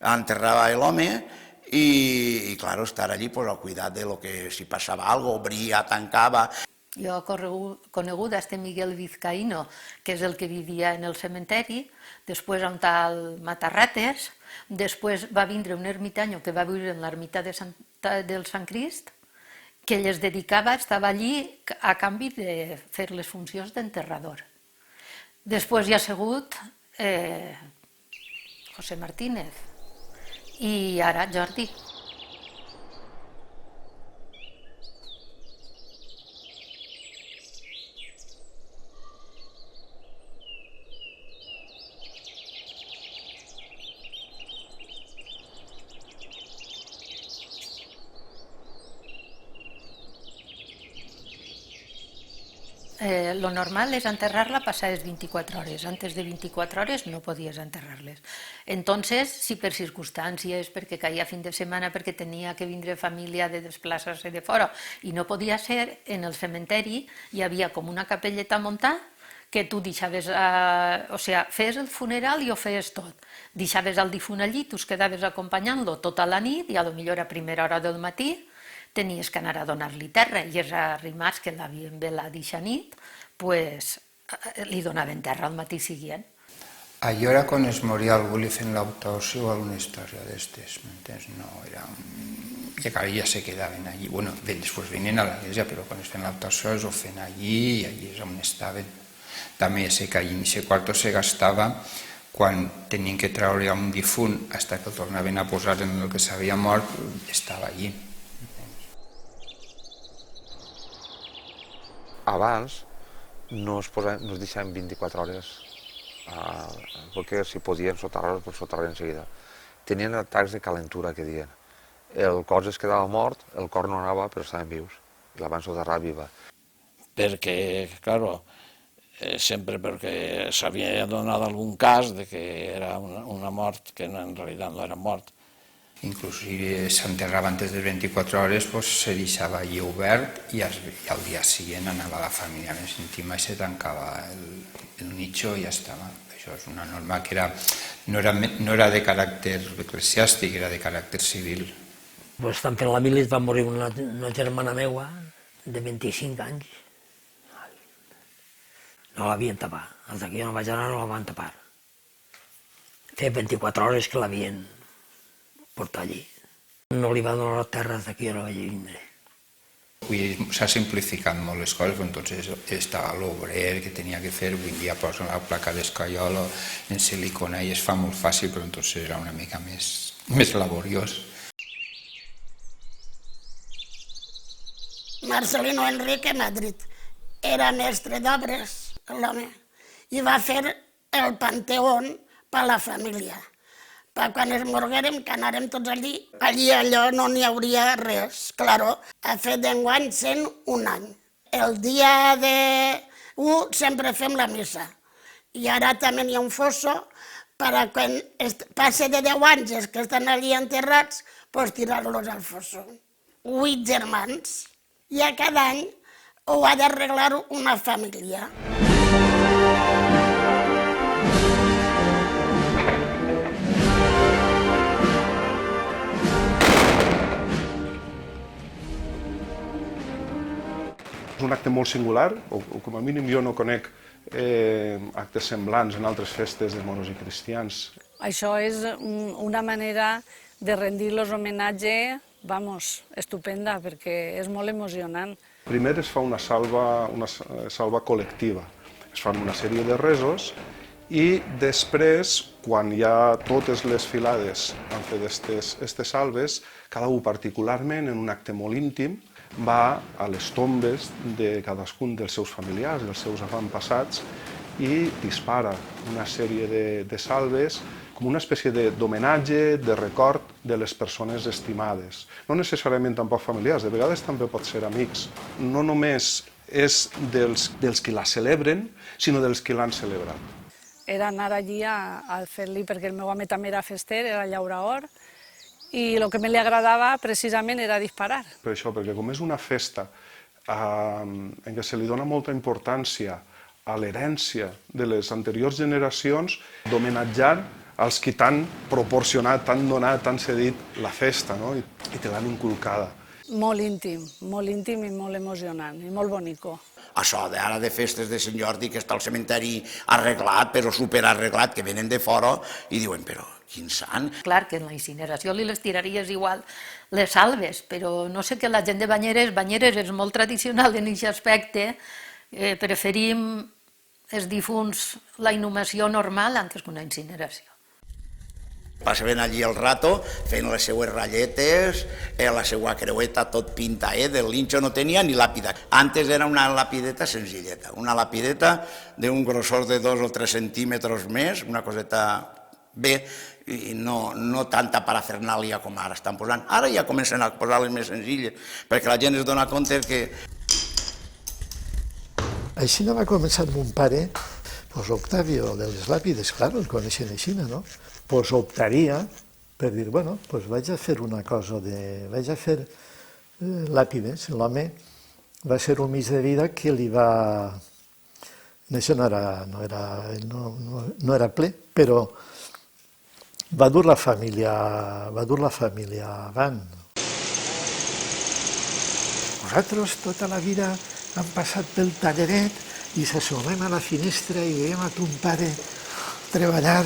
enterrava l'home i claro, estar allí pues, al cuidat de lo que si passava algo, obria, tancava. Jo he conegut a este Miguel Vizcaíno, que és el que vivia en el cementeri, després a un tal Matarrates, després va vindre un ermitanyo que va viure en l'ermita del Sant Crist, que ell es dedicava, estava allí a canvi de fer les funcions d'enterrador. Després hi ha sigut José Martínez i ara Jordi. Lo normal és enterrar-la passades 24 hores. Antes de 24 hores no podies enterrar-les. Entonces, si per circumstàncies, perquè caia fin de setmana, perquè tenia que vindre família de desplaçar-se de fora i no podia ser, en el cementeri hi havia com una capelleta muntada que tu deixaves, o sigui, feies el funeral i ho feies tot. Deixaves el difunt allí, tu es quedaves acompanyant-lo tota la nit i potser a primera hora del matí tenies que anar a donar-li terra i els arrimats que l'havien velat eixa nit, li donaven terra al matí següent. Allò era quan es moria algú li feien l'autòpsia o alguna història d'estes, m'entens? No, era... Ja se quedaven allí. Bueno, després venien a l'església, però quan es feien l'autòpsia ho feien allí i allí és on estaven. També sé que allí en aquest quarto se gastava quan tenien que treure un difunt fins que el tornaven a posar en el que s'havia mort, estava allí. Abans no es deixaven 24 hores, perquè si podien soterrar-los, pues soterrar enseguida. Tenien atacs de calentura, que diuen. El cos es quedava mort, el cor no anava, però estaven vius, i la van soterrar viva. Perquè, claro, sempre perquè s'havia donat algun cas de que era una mort que en realitat no era mort. Inclús si s'enterrava antes de 24 hores, se deixava allí obert i al dia següent anava la família més íntima i se tancava el nicho i ja estava. Això és una norma que no era de caràcter eclesiàstic, era de caràcter civil. Estant fent la mili va morir una germana meua de 25 anys. No l'havien tapat. Els d'aquí no vaig anar, no la van tapar. Feia 24 hores que l'havien portar allí. No li va donar la terra d'aquí no vaig vindre. S'ha simplificat molt les coses, entonces estava l'obrer que tenia que fer, avui dia posen la placa d'escaiola en silicona i es fa molt fàcil, però entonces era una mica més laboriós. Marcelino Enrique Madrid era mestre d'obres, l'home, i va fer el panteón per la família. Quan es morguérem, que anàrem tots allí, allò no n'hi hauria res. Claro, ha fet d'enguany 101 any. El dia de 1 sempre fem la missa. I ara també hi ha un fosso per a quan passe de 10 anys els que estan allí enterrats, tirar-los al fosso. 8 germans. I a cada any ho ha d'arreglar una família. És un acte molt singular, o com a mínim jo no conec actes semblants en altres festes de moros i cristians. Això és una manera de rendir-los homenatge, estupenda, perquè és molt emocionant. Primer es fa una salva col·lectiva. Es fan una sèrie de resos i després, quan ja totes les filades han fet aquestes salves, cada un particularment, en un acte molt íntim, va a les tombes de cadascun dels seus familiars, dels seus avantpassats, i dispara una sèrie de salves com una espècie d'homenatge, de record de les persones estimades. No necessàriament tampoc familiars, de vegades també pot ser amics. No només és dels qui la celebren, sinó dels qui l'han celebrat. Era anar allí a fer-li, perquè el meu home també era fester, era llaurador, i el que me li agradava precisament era disparar. Per això, perquè com és una festa en què se li dona molta importància a l'herència de les anteriors generacions, d'homenatjar als qui t'han proporcionat, t'han donat, t'han cedit la festa, no? I te l'han inculcada. Molt íntim i molt emocionant, i molt bonico. Això d'ara de festes de Sant Jordi, que està el cementeri arreglat, però superarreglat, que venen de fora i diuen, però quin sant. Clar que en la incineració li les tiraries igual les salves, però no sé que la gent de Banyeres és molt tradicional en aquest aspecte, preferim els difunts la inhumació normal antes que una incineració. Passaven allí el rato fent les seues ratlletes, la seva creueta tot pintadet, el linxo no tenia ni làpida. Antes era una lapideta senzilleta, una lapideta d'un grossor de 2 o 3 centímetres més, una coseta bé, i no tanta parafernàlia com ara estan posant. Ara ja comencen a posar-les més senzilles, perquè la gent es dona compte que... Així va començar mon pare, Octavio de les làpides, clar, el coneixen així, no? Optaria per dir, bueno, vaig a fer una cosa, vaig a fer làpides. L'home va ser un mig de vida que li va... Això no era ple, però va dur la família avant. Nosaltres tota la vida hem passat pel talleret i s'assomem a la finestra i veiem a ton pare treballar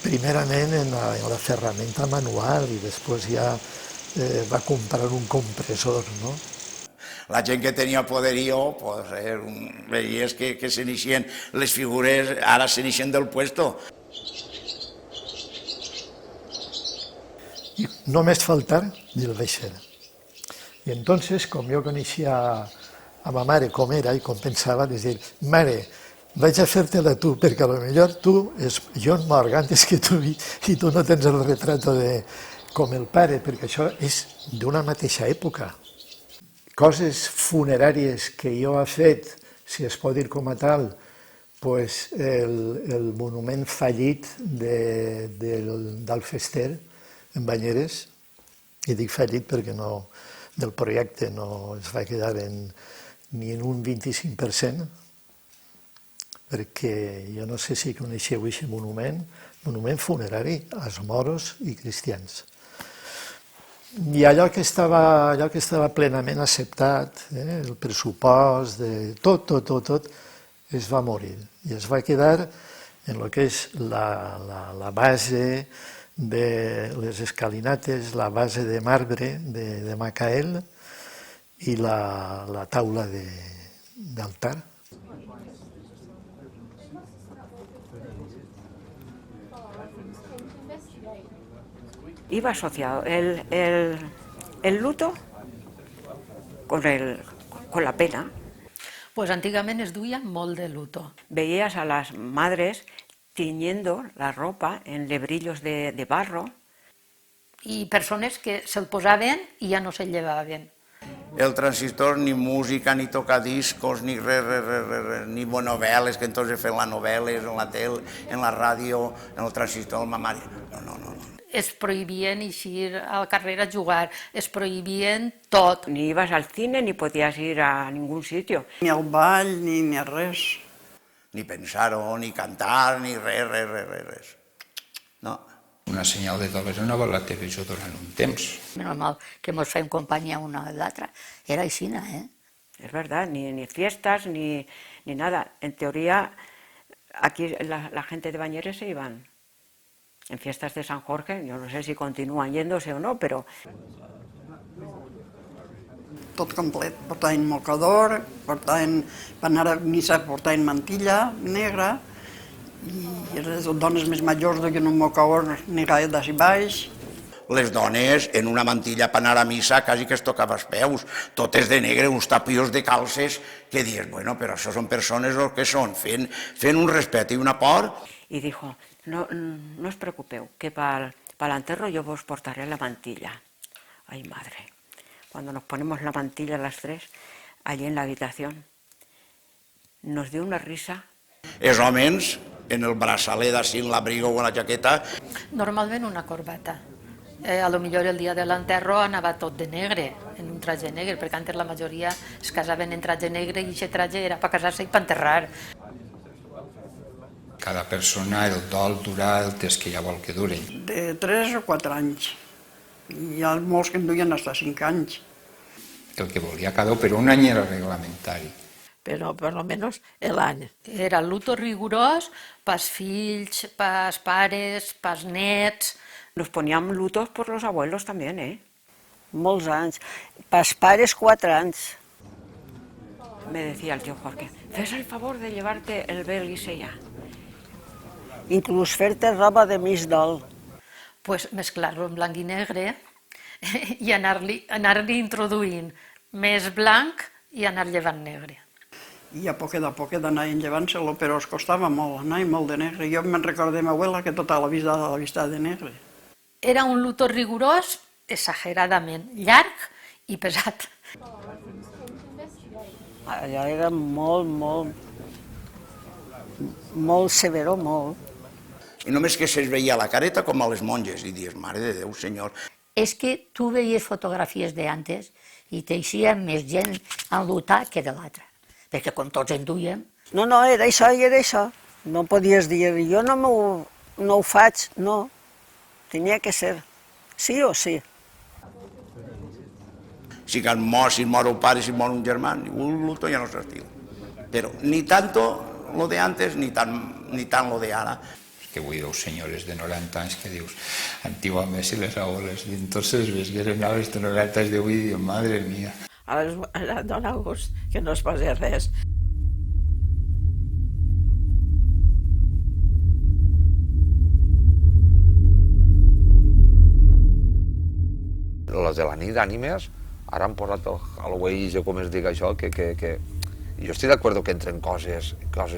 primerament en la ferramenta manual i després ja va comprar un compressor, no? La gent que tenia poderío, veies que se n'eixien les figures, ara se n'eixien del puesto. I només faltar dir el vaig fer. I entonces, com jo coneixia a ma mare com era i com pensava, és dir, mare, vaig a fer-te-la tu, perquè potser tu és John Morgan, és que tu i tu no tens el retrat com el pare, perquè això és d'una mateixa època. Coses funeràries que jo he fet, si es pot dir com a tal, el monument fallit del Fester, en Banyeres, i dic fallit perquè del projecte no es va quedar ni en un 25%, perquè jo no sé si coneixeu aquest monument funerari als moros i cristians. I allò que estava plenament acceptat, el pressupost, tot, es va morir. I es va quedar en el que és la base de les escalinates, la base de marbre de Macael i la taula d'altar. Iba asociado el luto con la pena. Pues antigament es duia molt de luto. Veías a las madres tiñendo la ropa en lebrillos de barro. I persones que se'l posaven i ja no se'l llevaven. El transistor, ni música, ni tocadiscos, ni res, ni novel·les, que entonces feien les novel·les en la tele, en la ràdio, en el transistor, el mamari. No. Es prohibien eixir al carrer a jugar, es prohibien tot. Ni ibas al cine ni podías ir a ningún sitio. Ni al ball, ni a res. Ni pensar-ho, ni cantar, ni res. No. Una senyal de dobles no va la televisió durant un temps. Normal que ens fem companyia una a l'altra. Era així, ¿eh? Es verdad, ni fiestas, ni nada. En teoría, aquí la gente de Banyeres se iban en fiestas de San Jorge. Yo no sé si continúan yéndose o no, però... Tot complet. Portaven mocador, van anar a missa, portaven mantilla negra, i les dones més majors duien un mocador negre d'ací baix. Les dones, en una mantilla per anar a missa, quasi que es tocava els peus, totes de negre, uns tapios de calces, que dius, bueno, però això són persones o què són, fent un respecte i una por. Y dijo, no os preocupeu, que para el entierro yo vos portaré la mantilla. Ay, madre, cuando nos ponemos la mantilla las tres, allí en la habitación, nos dio una risa. Els homes, en el braçalet, així, en l'abrigo o en la jaqueta. Normalment una corbata. A lo millor el dia de l'enterro anava tot de negre, en un traje negre, perquè antes la majoria es casaven en traje negre i aquest traje era per casar-se i per enterrar. Cada persona el dol dura el temps que ja vol que dure. De 3 o 4 anys. Hi ha molts que en duien fins a 5 anys. El que volia cada un, però un any era reglamentari. Però per lo menos l'any. Era luto rigorós pels fills, pels pares, pels nets. Nos poníem lutos por los abuelos también, Molts anys. Pels pares 4 anys. Me decía el tío Jorge, fes el favor de llevarte el vel i sella. Inclús fer-te roba de mig dol. Pues mesclar-lo en blanc i negre i anar-li introduint més blanc i anar llevant negre. I a poc d'anar llevant-se-lo, però es costava molt, anar molt de negre. Jo me'n recordo de ma abuela que tota la vida de negre. Era un luto rigorós, exageradament llarg i pesat. Allò era molt severo, molt. I només que se'ls veia la careta com a les monges, i dius, mare de Déu, senyor. És que tu veies fotografies d'antes i t'eixia més gent enlutar que de l'altra, perquè com tots en duiem... No, era això i era això. No podies dir, jo no ho faig, no. Tenia que ser, sí o sí. Si mor un pare, si mor un germà, un luto ja no s'estiu. Però ni tanto lo de antes ni tant lo de ara. Que vull dir, senyores de 90 anys que dius, antiguament si les abueles, i entonces ves que eren aves de 90 anys d'avui i dius, madre mía. Ara dona gust que no es posi res. Los de la nit d'ànimes, ara han posat el Waze, com es diga això, que jo estic d'acord que entren coses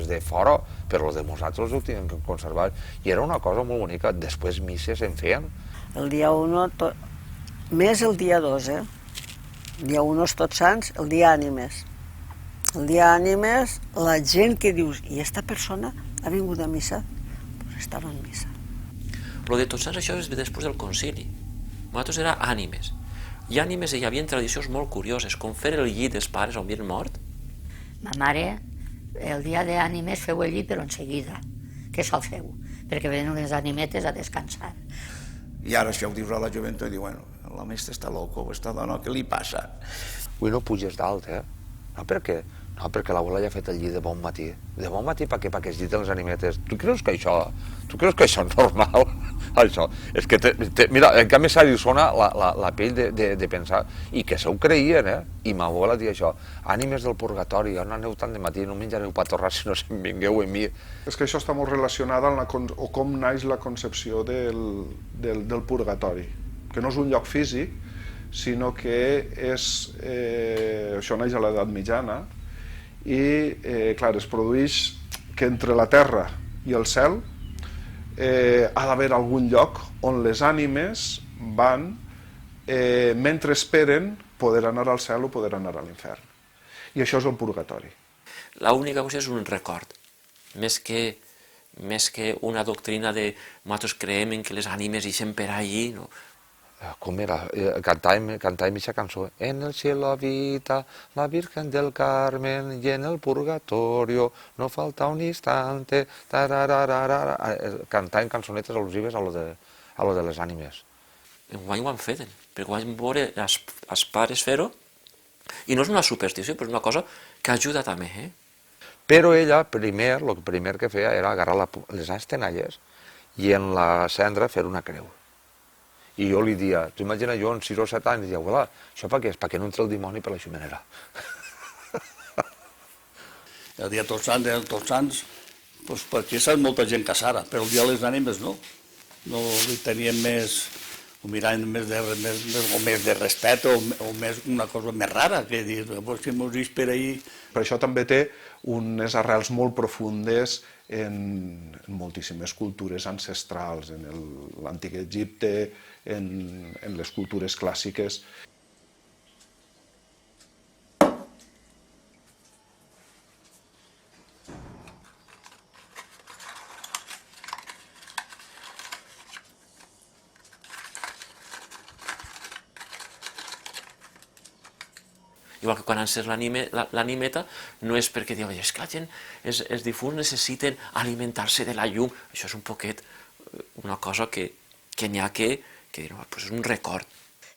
de fora, però els de nosaltres ho tenen que conservar. I era una cosa molt bonica. Després misses en feien. El dia 1, més el dia 2, El dia 1 és Tots Sants, el dia Ànimes. El dia Ànimes, la gent que dius, i aquesta persona ha vingut a missa? Doncs estava en missa. Lo de Tots Sants, això és després del concili. Nosaltres era ànimes. I ànimes hi havia tradicions molt curioses, com fer el llit dels pares on havien mort. Ma mare, el dia d'ànimes feu el llit, però en seguida, que se'l feu, perquè venen les animetes a descansar. I ara això ho dius a la joventut i diu, bueno, l'home està loco, aquesta dona, què li passa? Avui no puges dalt, No, perquè l'abuela ja ha fet el llit de bon matí. De bon matí perquè es lliten les animetes. Tu creus que això és normal? Això, és que, mira, en canvi s'ha sona la pell de pensar, i que se ho creien, I ma abuela dia això, ànimes del purgatori, on aneu tant de matí, no menjareu pa torrar si no se'n vingueu en mi. És que això està molt relacionat amb com naix la concepció del purgatori, que no és un lloc físic, sinó que això naix a l'edat mitjana i, clar, es produeix que entre la terra i el cel ha d'haver algun lloc on les ànimes van, mentre esperen, poder anar al cel o poder anar a l'infern. I això és el purgatori. L'única cosa és un record, més que una doctrina de nosaltres creem en que les ànimes ixen per allí, no? Com era? Cantàvem aquesta cançó. En el cielo habita la Virgen del Carmen y en el purgatorio no falta un instante. Cantàvem cançonetes al·lusives a lo de les ànimes. Enguany ho han fet, perquè ho vam veure els pares fer-ho, i no és una superstició, però és una cosa que ajuda també, Però ella, el primer que feia era agarrar les estenalles i en la cendra fer una creu. I jo li dia, tu imagina jo amb 6 o 7 anys, i diia, abuela, això per què és? Perquè no entra el dimoni per la xumenera. El dia Tots Sants, perquè és molta gent casada, però el dia de les ànimes no. No li tenien més ho miraven més de respecte o més una cosa més rara, que dir, si mos vist per ahir... Però això també té unes arrels molt profundes en moltíssimes cultures ancestrals, en l'antic Egipte, en les cultures clàssiques. Igual que quan encès l'animeta, no és perquè diuen, és que la gent, els difunts necessiten alimentar-se de la llum. Això és un poquet una cosa que n'hi ha que dir, és un record.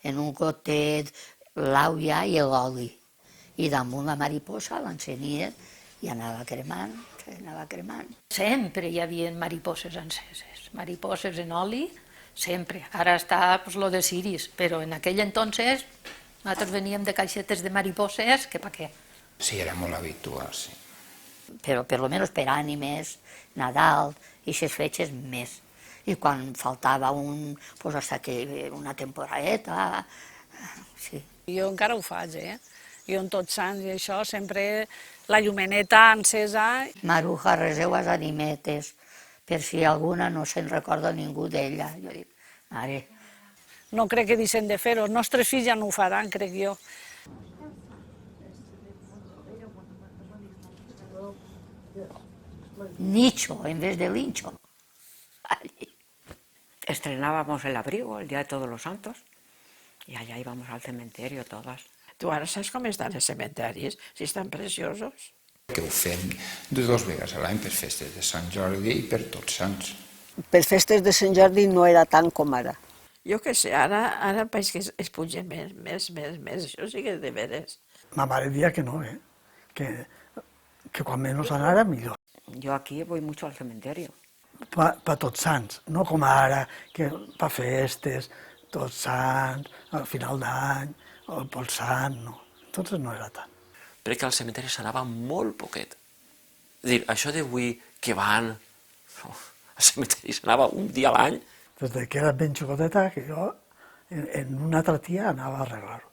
En un gotet l'àvia i l'oli, i damunt la mariposa l'encenia i anava cremant. Sempre hi havia mariposes enceses, mariposes en oli, sempre. Ara està lo de ciris, però en aquell entonces nosaltres veníem de caixetes de mariposes, que pa què? Sí, era molt habitual, sí. Però per lo menos per ànimes, Nadal, i aquestes fetges més. I quan faltava pues hasta que una temporadeta, sí. Jo encara ho faig, Jo en Tots Sants i això, sempre la llumeneta encesa. Maruja, reseu les animetes, per si alguna no se'n recorda ningú d'ella. Jo dic, mare... No crec que deixen de fer-ho, els nostres fills ja no ho faran, crec jo. Nicho en vez de lincho. Estrenábamos el abrigo el día de Todos los Santos y allá íbamos al cementerio todas. Tu ara saps com estan els cementaris? Si estan preciosos. Que ho fem 2 vegades a l'any per festes de Sant Jordi i per Tots Sants. Per festes de Sant Jordi no era tant com ara. Jo què sé, ara veig que es puja més, això sí que és de veres. Ma mare dia que no, que quan menys anara millor. Yo aquí voy mucho al cementerio. Pa Tots Sants, no com ara, que pa festes, Tots Sants, al final d'any, el Pol Sant, no. Entonces no era tant. Crec que al cementeri s'anava molt poquet. És dir, això d'avui que van... Al cementeri s'anava un dia a l'any. Des que era ben xicoteta, que jo en una altra tia anava a arreglar-ho.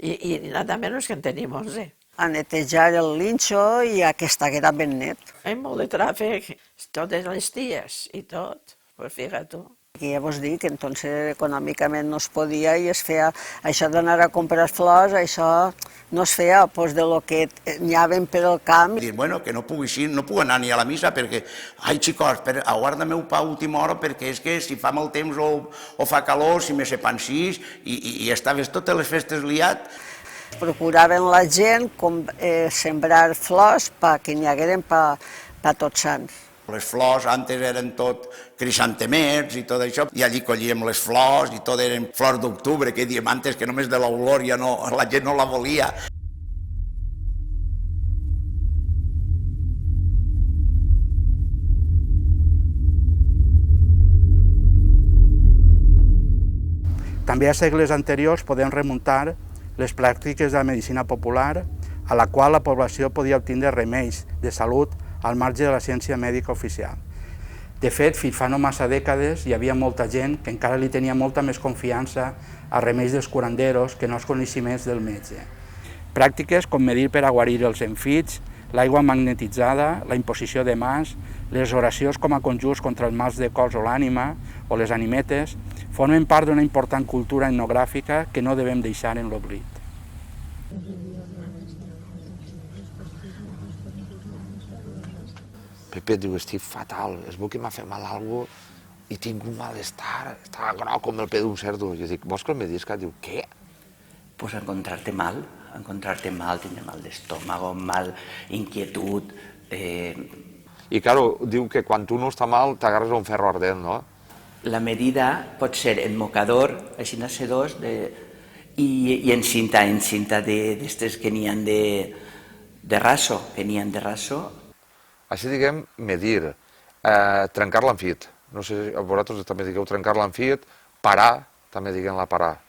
I nada menos que en tenim 11. A netejar el linxo i a que estiguera ben net. Hi ha molt de tràfic, totes les ties i tot, pues fíjate tu. I ja vos dic que entonces econòmicament no es podia i es feia això d'anar a comprar flors, això no es feia pues, de lo que anaven per el camp. Dir, bueno, que no puc anar ni a la missa perquè, ai xicos, aguarda-me-ho pa a última hora perquè és que si fa mal temps o fa calor, si me se pansís i estaves totes les festes liat. Procuraven la gent sembrar flors perquè n'hi hagueren pa Tots Sants. Les flors antes eren tot crisantemets i tot això, i allí collíem les flors i tot eren flors d'octubre, que diem antes que només de l'olor ja no, la gent no la volia. També a segles anteriors podem remuntar les pràctiques de la medicina popular, a la qual la població podia obtindre remeis de salut al marge de la ciència mèdica oficial. De fet, fins fa no massa dècades hi havia molta gent que encara li tenia molta més confiança a remeis dels curanderos que no als coneixements del metge. Pràctiques com medir per a guarir els enfits, l'aigua magnetitzada, la imposició de mans, les oracions com a conjurs contra els mals de cos o l'ànima, o les animetes, formen part d'una important cultura etnogràfica que no devem deixar en l'oblit. Pepe diu, estic fatal, es veu que m'ha fet mal alguna cosa i tinc un malestar, estava groc com el peu d'un cerdo. Jo dic, vols que el medisca? Diu, què? Pues encontrarte mal, tindre mal d'estómago, mal inquietud. I, claro, diu que quan tu no està mal t'agarres un ferro ardent, no? La medida pot ser en mocador, així sedós, i en cinta d'estes que n'hi ha de raso, Així diguem, medir, trencar l'enfit. No sé si vosaltres també digueu trencar l'enfit, parar, també diguem la parar.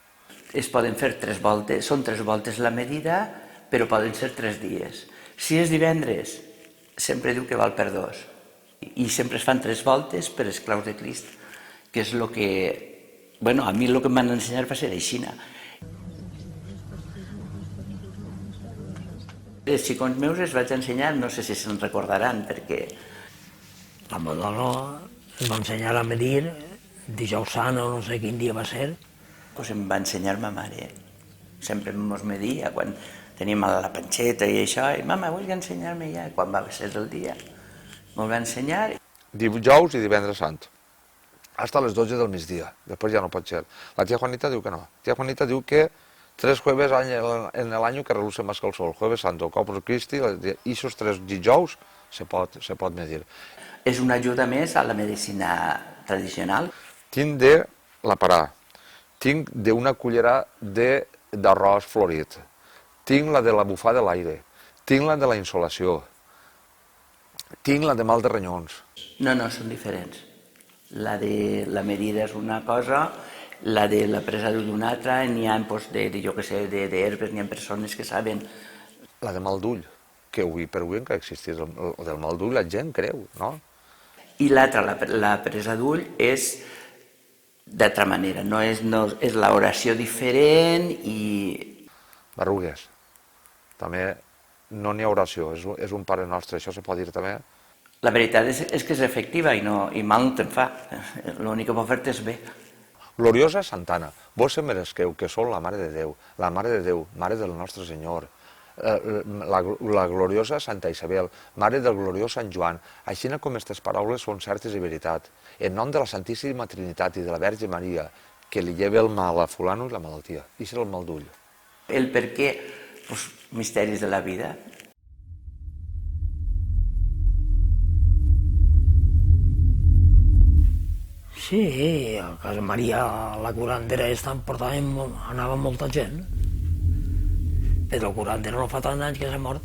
Es poden fer 3 voltes, són 3 voltes la medida, però poden ser 3 dies. Si és divendres, sempre diu que val per 2. I sempre es fan 3 voltes per les claus de Crist, que és el que Bueno, a mi el que em van ensenyar va ser així. Els xicons meus els vaig ensenyar, no sé si se'n recordaran, perquè... La Madonna em va ensenyar a medir, dijous sant o no sé quin dia va ser. Pues em va ensenyar ma mare. Sempre ens media quan teníem la panxeta i això, i mama, vull ensenyar-me ja, quan va ser el dia. Me'l va ensenyar. Dijous i divendres sant. Hasta les 12 del migdia, després ja no pot ser. La tia Juanita diu que no. La tia Juanita diu que 3 jueves en el año que reluce más que el sol. Jueves Santo, Corpus Christi, i esos 3 dijous se pot medir. És una ajuda més a la medicina tradicional. Tinc de la parà, tinc d'una cullera d'arròs florit, tinc la de la bufada de l'aire, tinc la de la insolació, tinc la de mal de ronyons. No, són diferents. La de la medida és una cosa, la de la presa d'ull una altra, n'hi ha, jo què sé, d'herbes, n'hi ha persones que saben... La de mal d'ull, que per avui encara existeix, el del mal d'ull la gent creu, no? I l'altra, la presa d'ull, és d'altra manera, és l'oració diferent i... Berrugues. També no n'hi ha oració, és un Pare Nostre, això se pot dir també? La veritat és que és efectiva i mal no te'n fa. L'únic que pot fer-te és bé. Gloriosa Santana, vos se meresqueu que sou la Mare de Déu, Mare del Nostre Senyor, la gloriosa Santa Isabel, Mare del gloriós Sant Joan, així com aquestes paraules són certes i veritat. En nom de la Santíssima Trinitat i de la Verge Maria, que li lleve el mal a fulano i la malaltia. I serà el mal d'ull. El per què, misteris de la vida. Sí, a casa Maria, la curandera anava molta gent. Però el curandera no fa tant anys que s'ha mort.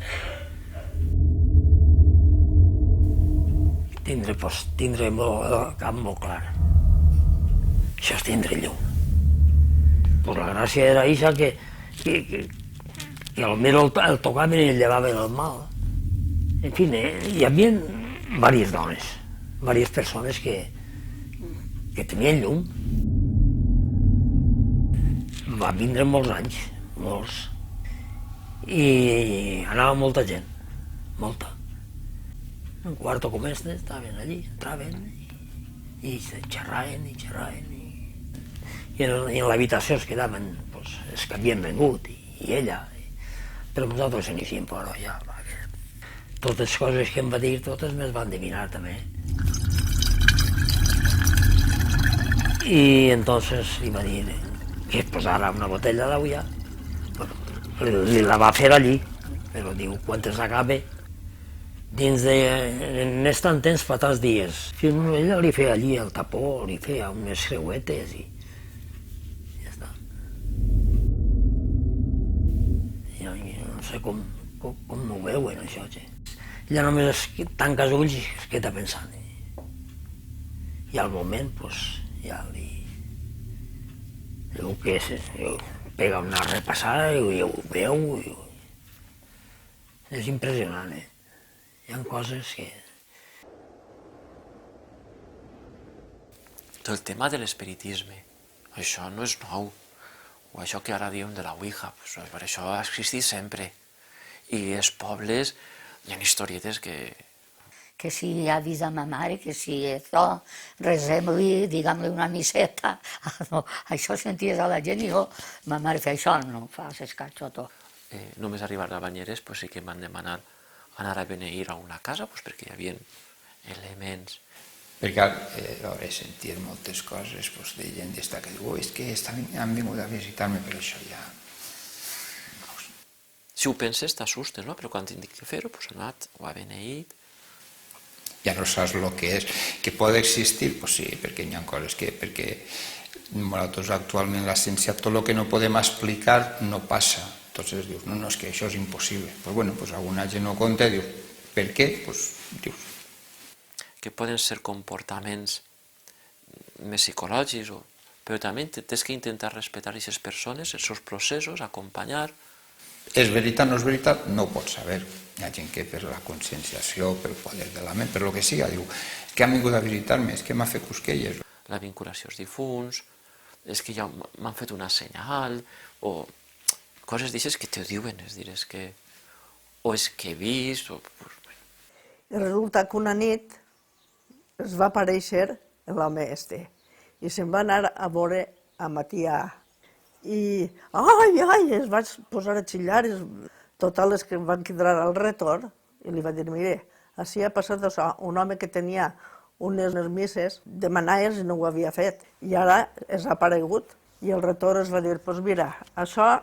Tindre el cap molt clar. Això és tindre llum. Pues la gràcia era això que almenys el tocaven i el llevaven el mal. En fi, hi havia diverses dones, diverses persones que tenien llum. Va vindre molts anys, molts. I anava molta gent, molta. Un quarto com este estaven allí, entraven i xerraven i xerraven. I en l'habitació es quedaven els que havien vengut i ella. Però nosaltres aníem fora ja. Totes les coses que em va dir, totes me'ls van adivinar també. I entonces li va dir que es posara una botella d'aigua. Li la va fer allí, però diu, quan s'acabe, en tant temps fa tants dies. Ella li feia allí el tapó, li feia unes creuetes i ja està. No sé com ho veuen, això. Ella només tanca els ulls i es queda pensant. I al moment, ja li diu que pega una repassada i ho veu. És impressionant, Hi ha coses que... El tema de l'espiritisme, això no és nou. O això que ara diem de la Ouija, per això ha existit sempre. I els pobles, hi ha historietes que si avisa a ma mare, que si això, resem-li, diguem-li una misseta. No, això senties a la gent i jo, ma mare fa això, no fa escarxotó. Només arribar a Banyeres sí que em van demanar anar a beneir a una casa perquè hi havia elements. Perquè he sentit moltes coses de gent d'esta que diu és que han vingut a visitar-me, però això ja... Si ho penses t'assustes, no? Però quan tinc que fer-ho, ha anat, ho ha beneït. Ja no saps el que és. Que pot existir? Doncs sí, perquè hi ha coses que... Perquè nosaltres actualment la ciència, tot el que no podem explicar no passa. Entonces dius, no, és que això és impossible. Doncs alguna gent no compta, dius, per què? Dius... Que poden ser comportaments més psicològics, però també tens que intentar respectar aquestes persones, els seus processos, acompanyar. És veritat, no és veritat? No ho pots saber. Hi ha gent que per la conscienciació, pel poder de la ment, per el que siga, diu, és que han vingut a visitar-me, és que m'ha fet cosquelles. La vinculació als difunts, és que ja m'han fet una senyal, o coses d'aixes que t'ho diuen, és dir, és que... o és que he vist, o... I resulta que una nit es va aparèixer l'home este i se'n va anar a veure a Matià. I, ai, es va posar a xillar, total és que van quedar al retorn i li va dir, mire, així ha passat això, un home que tenia unes misses de manaires i no ho havia fet, i ara és aparegut. I el retorn es va dir, doncs mira, això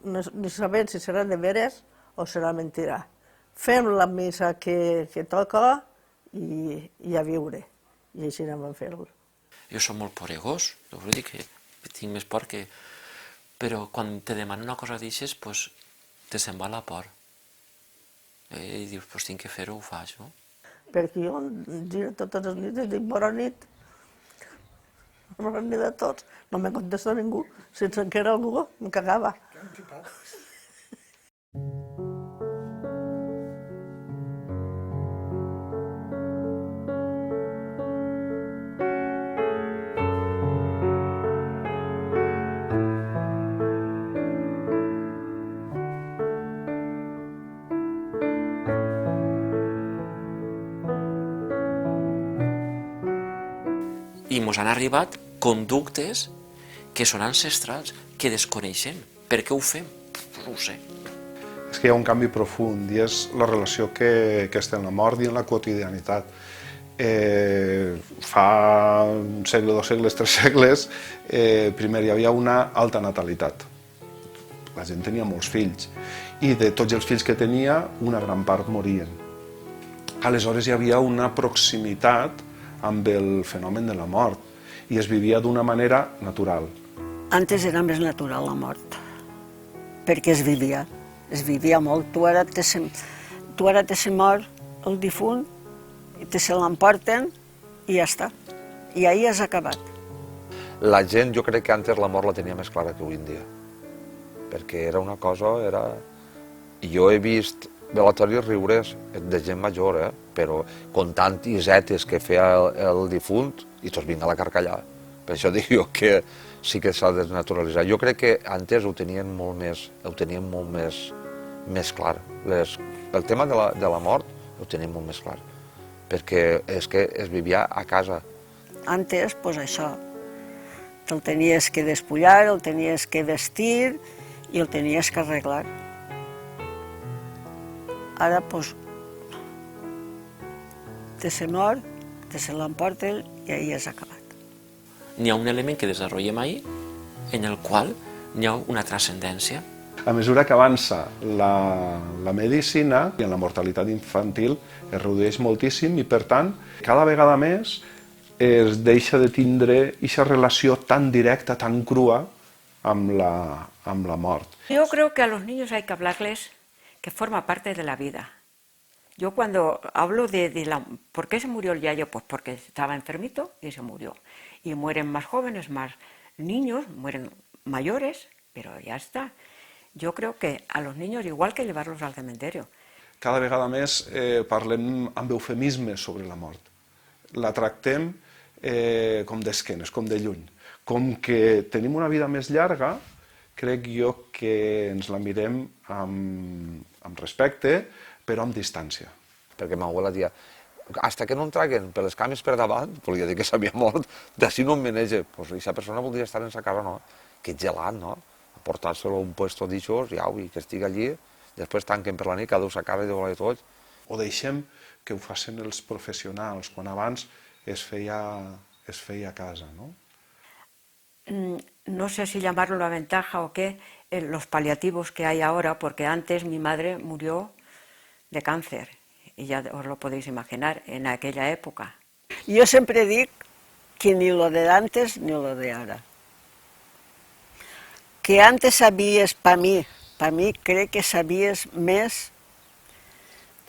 ni sabem si serà de veres o serà mentira. Fem la missa que toca i a viure. I així anem a fer-ho. Jo soc molt poregós, vull dir que tinc més por que... Però quan te demanen una cosa d'aixes, doncs te se'n va la por. I dius, doncs tinc que fer-ho, ho faig, no? Perquè jo giro totes les nits i dic bona nit. Bona nit a tots. No me contesta ningú. Sense que era algú, em cagava. I ens han arribat conductes que són ancestrals, que desconeixem. Per què ho fem? No ho sé. És que hi ha un canvi profund i és la relació que té en la mort i en la quotidianitat. Fa un segle, 2 segles, 3 segles, primer hi havia una alta natalitat. La gent tenia molts fills i de tots els fills que tenia, una gran part morien. Aleshores hi havia una proximitat amb el fenomen de la mort i es vivia d'una manera natural. Antes era més natural la mort, perquè es vivia molt. Tu ara te se mor el difunt, i te se l'emporten i ja està. I ahir has acabat. La gent, jo crec que antes la mort la tenia més clara que avui en dia, perquè era una cosa, Jo he vist velatoris riures de gent major, però contant isetes que feia el difunt i tots vinga a la carcallada. Per això dic jo que sí que s'ha de desnaturalitzar. Jo crec que antes ho tenien molt més clar. El tema de la mort ho tenien molt més clar, perquè és que es vivia a casa. Antes, doncs això, te'l tenies que despullar, el tenies que vestir i el tenies que arreglar. Ara, doncs, te se mor, te se l'emporten i ahir has acabat. N'hi ha un element que desenvolupem ahir en el qual n'hi ha una transcendència. A mesura que avança la medicina i en la mortalitat infantil es redueix moltíssim i, per tant, cada vegada més es deixa de tindre aquesta relació tan directa, tan crua amb la mort. Yo creo que a los niños hay que hablarles que forma parte de la vida. Yo cuando hablo ¿por qué se murió el yayo? Pues porque estaba enfermito y se murió. Y mueren más jóvenes, más niños, mueren mayores, pero ya está. Yo creo que a los niños igual que llevarlos al cementerio. Cada vegada més parlem amb eufemismes sobre la mort. La tractem com d'esquenes, com de lluny. Com que tenim una vida més llarga, crec jo que ens la mirem amb respecte, però amb distància. Perquè ma abuela deia, hasta que no em traguen per les cames per davant, volia dir que s'havia mort, d'ací no em menege. Pues aquesta persona voldria estar en sa casa, no? Que gelat, no? Aportar-se-lo a un puesto d'ixos, i que estigui allí, després tanquen per la nit, cada un sa casa i de tot. O deixem que ho facin els professionals, quan abans es feia a casa, no? No sé si llamarlo la ventaja o qué, los paliativos que hay ahora, porque antes mi madre murió de cáncer, y ya os lo podéis imaginar, en aquella época. Jo sempre dic que ni lo de antes ni lo de ara. Que antes sabies, per mi crec que sabies més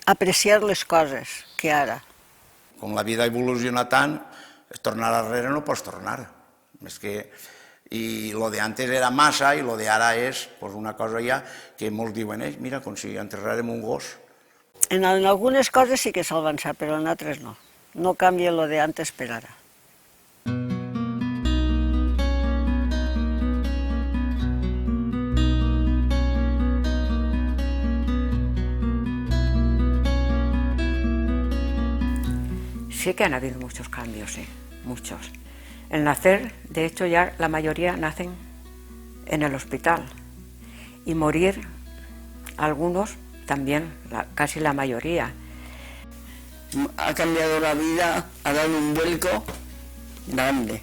apreciar les coses que ara. Com la vida evoluciona tant, tornar arrere no pots tornar. És que, i lo de antes era massa i lo de ara és una cosa ja que molts diuen, mira, com si enterrarem un gos. En algunes coses sí que se'l avançar, però en altres no. No canvia lo de antes per ara. sí que han habido muchos cambios, sí, muchos. El nacer, de hecho, ya la mayoría nacen en el hospital. Y morir, algunos también, casi la mayoría. Ha cambiado la vida, ha dado un vuelco grande.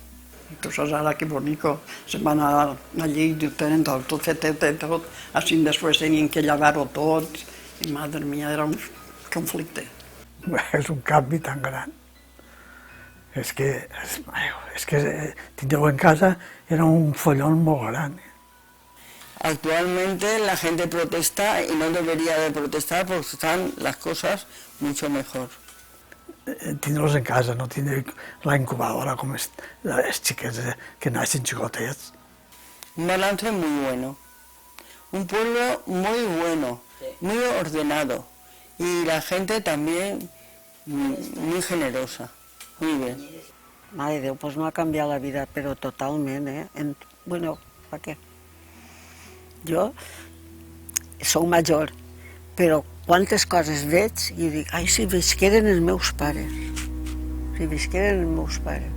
Entonces ara que bonico, se'n van allí i tenen tot fetet i tot, així després tenien que llevar-ho tot, i madre mia, era un conflicte. És un canvi tan gran. És que tindreu en casa era un follón molt gran. Actualmente la gente protesta y no debería de protestar porque están las cosas mucho mejor. Tindre'ls en casa, no tindre la incubadora com els xiquets que naixen xicotets. Un balance muy bueno. Un pueblo muy bueno, muy ordenado. Y la gente también muy generosa. Muy bien. Mare de Déu, pues no ha canviat la vida, però totalment, Bueno, per què? Jo soc major, però quantes coses veig i dic, ai, si visqueren els meus pares, si visqueren els meus pares.